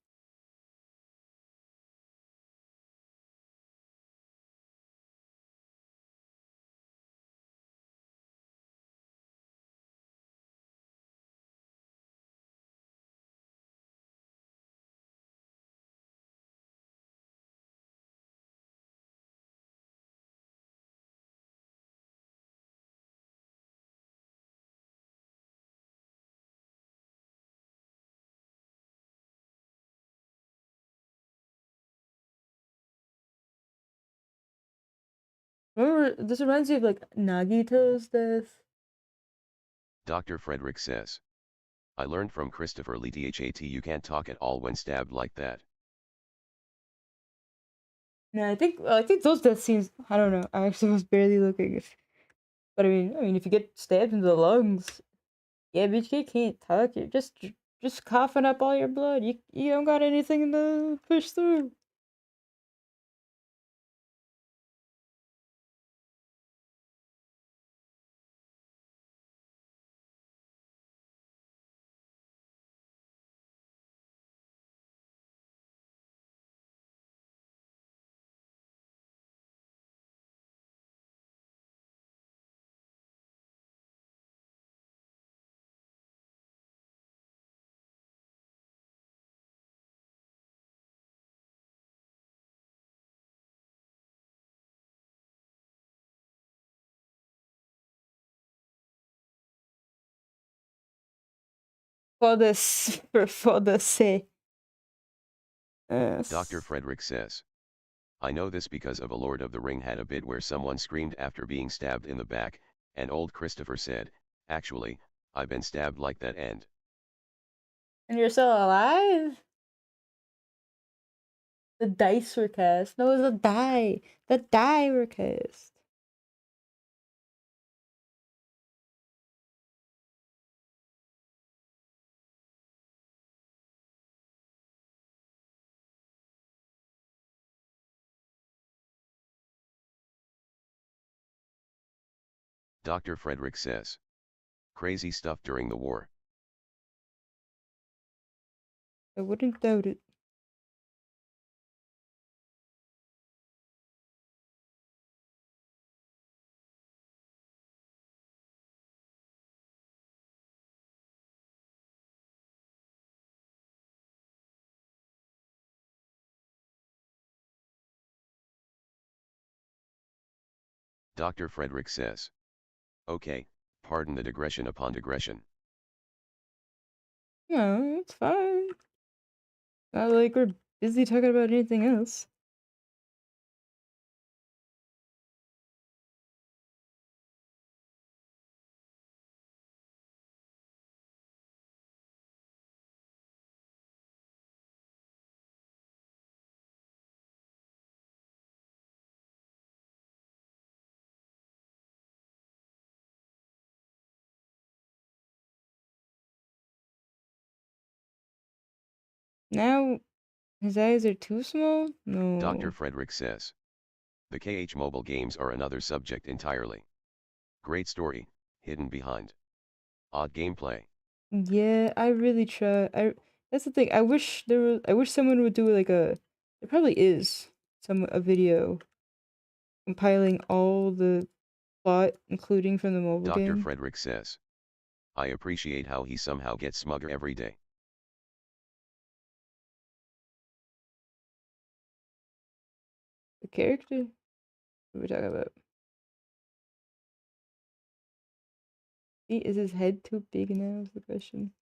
Remember, this reminds me of like Nagito's death. Dr. Frederick says. I learned from Christopher Lee that you can't talk at all when stabbed like that. No, I think those death scenes. I don't know. I actually was barely looking. But I mean, if you get stabbed in the lungs, yeah, bitch, you can't talk. You're just coughing up all your blood. You don't got anything to push through. For the say. Dr. Yes. Frederick says. I know this because of a Lord of the Ring had a bit where someone screamed after being stabbed in the back, and old Christopher said, actually, I've been stabbed like that and. And you're still alive? The dice were cast. No, it was a die. The die were cast. Dr. Frederick says. Crazy stuff during the war. I wouldn't doubt it. Dr. Frederick says. Okay, pardon the digression upon digression. No, it's fine. Not like we're busy talking about anything else. Now, his eyes are too small? Dr. No. Frederick says. The KH mobile games are another subject entirely. Great story, hidden behind odd gameplay. Yeah, I really try. That's the thing. I wish someone would do like there probably is a video compiling all the plot, including from the mobile Dr. game. Frederick says. I appreciate how he somehow gets smugger every day. The character? What are we talking about? Is his head too big now? Is the question.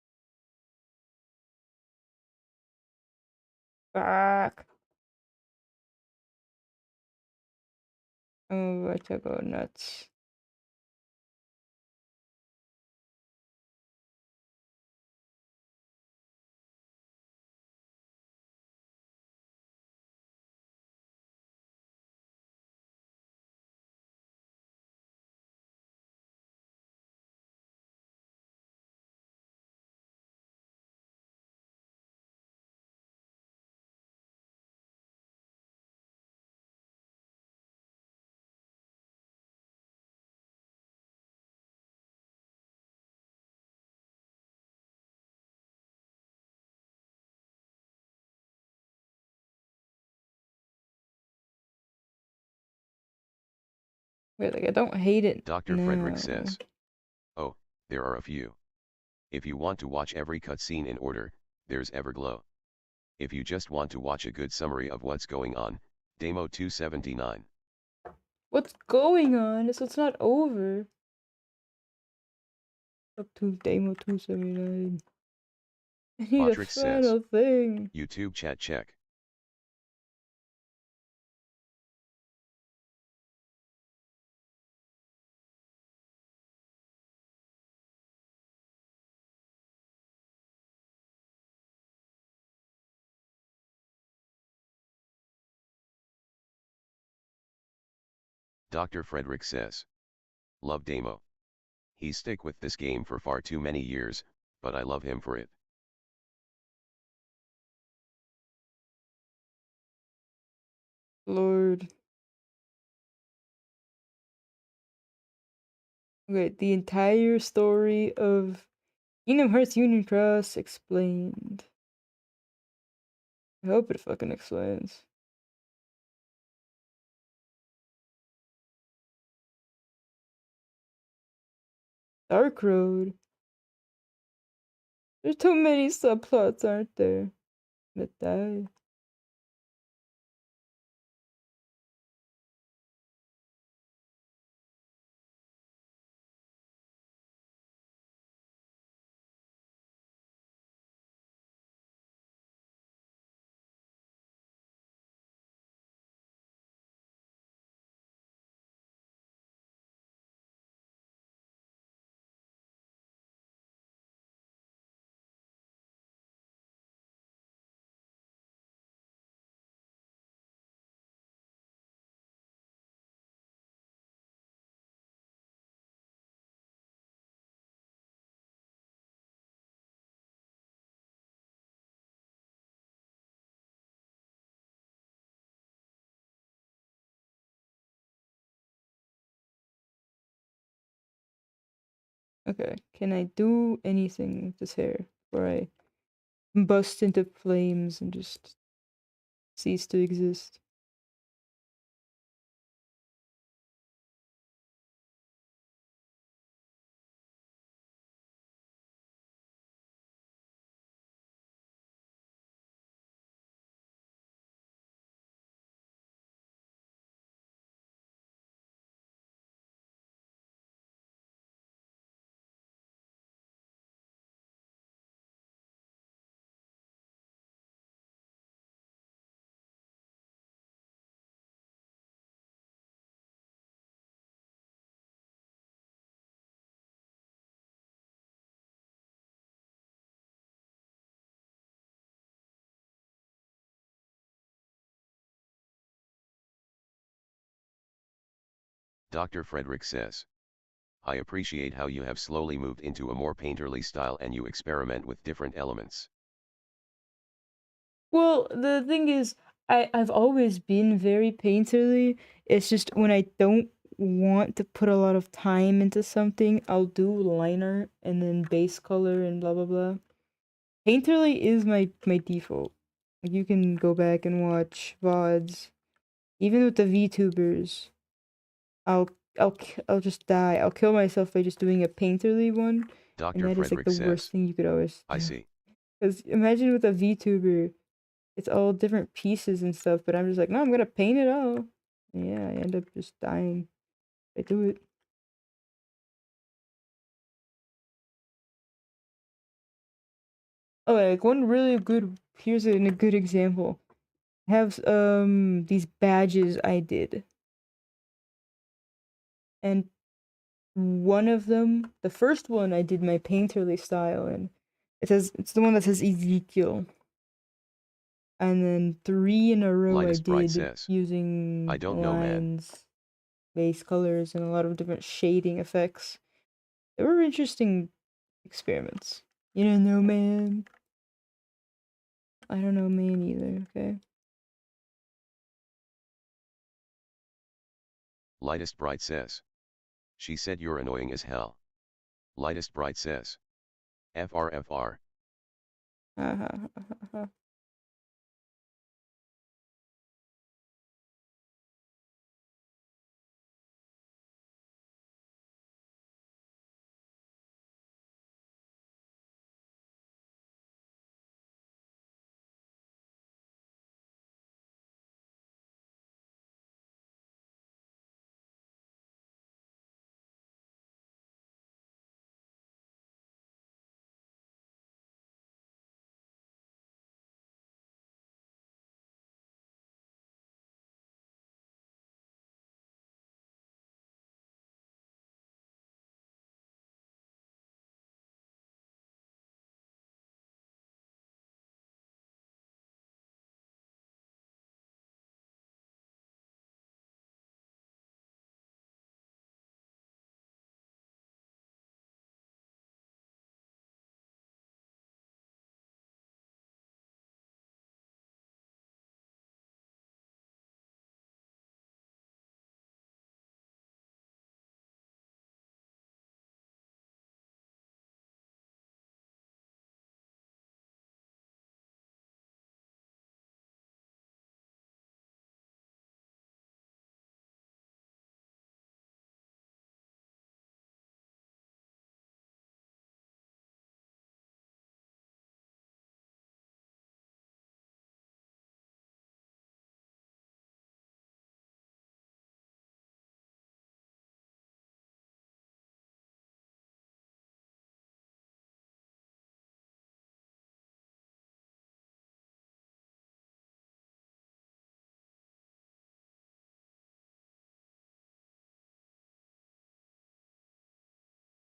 Fuck. Oh, I to go nuts. Wait, like I don't hate it Dr. Frederick now. says. Oh, there are a few. If you want to watch every cutscene in order, there's Everglow. If you just want to watch a good summary of what's going on, Demo 279. What's going on? So it's not over. Up to Demo 279. I need a Botrix says. final thing. YouTube chat check. Dr. Frederick says. Love Demo. He stick with this game for far too many years, but I love him for it. Lord. Okay, the entire story of Kingdom Hearts Union Cross explained. I hope it fucking explains. Dark Road. There's too many subplots, aren't there? That die. Okay, can I do anything with this hair before I bust into flames and just cease to exist? Dr. Frederick says. I appreciate how you have slowly moved into a more painterly style and you experiment with different elements. Well, the thing is, I've always been very painterly. It's just when I don't want to put a lot of time into something, I'll do liner and then base color and blah blah blah. Painterly is my default. Like you can go back and watch VODs, even with the VTubers. I'll I'll just die. I'll kill myself by just doing a painterly one, and Dr. that is like Frederick the worst says. thing you could always I do. see. Because imagine with a VTuber, it's all different pieces and stuff, but I'm just like, no, I'm gonna paint it all. And yeah, I end up just dying. I do it. Oh, like one really good. Here's a good example. I have these badges I did, and one of them, the first one, I did my painterly style, and it's the one that says Ezekiel, and then three in a row I Lightest Bright did says. I using don't know, man. lines, base colors, and a lot of different shading effects. They were interesting experiments. You don't know, man. I don't know, man, either. Okay. Lightest Bright says. She said you're annoying as hell. Lightest Bright says. FR. Ha ha ha ha ha.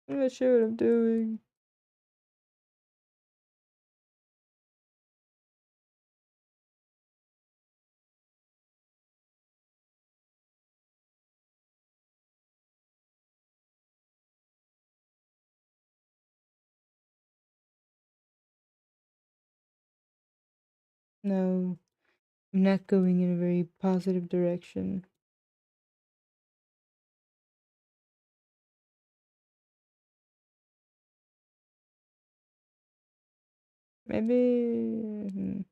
I'm not sure what I'm doing. No, I'm not going in a very positive direction. Maybe.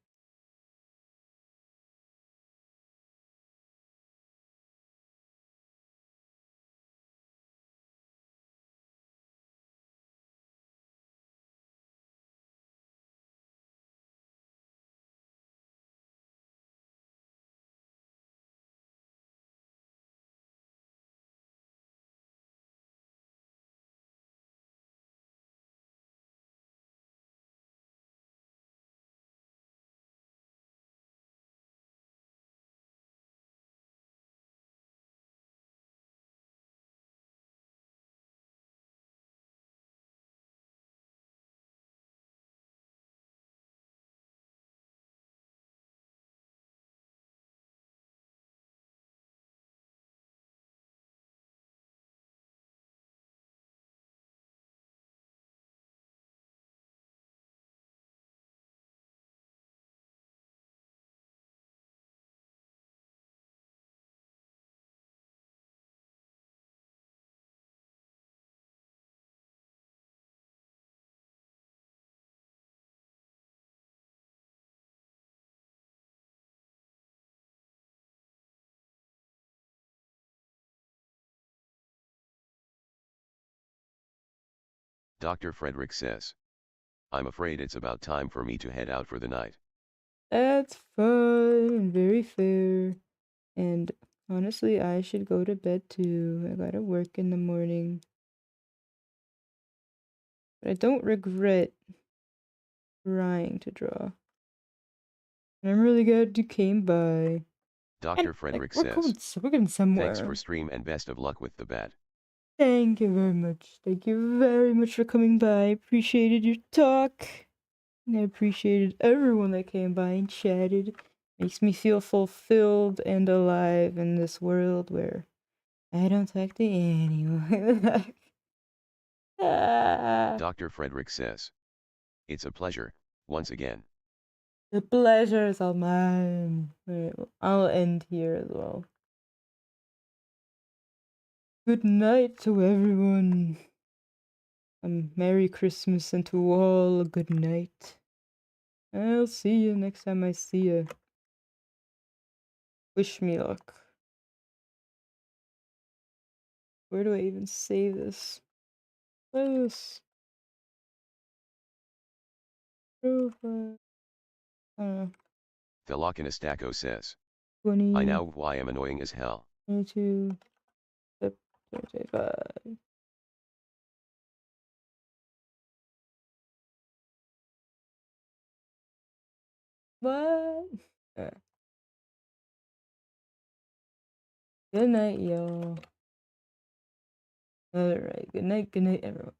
Dr. Frederick says. I'm afraid it's about time for me to head out for the night. That's fun and very fair. And honestly, I should go to bed too. I gotta work in the morning. But I don't regret trying to draw. And I'm really glad you came by. Dr. And Frederick we're says. going somewhere. Thanks for stream and best of luck with the bat. Thank you very much. Thank you very much for coming by. Appreciated your talk. And I appreciated everyone that came by and chatted. Makes me feel fulfilled and alive in this world where I don't talk to anyone. Dr. Frederick says. It's a pleasure, once again. The pleasure is all mine. Alright, well, I'll end here as well. Good night to everyone. Merry Christmas and to all a good night. I'll see you next time I see you. Wish me luck. Where do I even save this? This. Profile. I don't know. Thelokinestaco says. 20. I now why am annoying as hell. 22. 25. What? Good night, y'all. Alright, good night, everyone.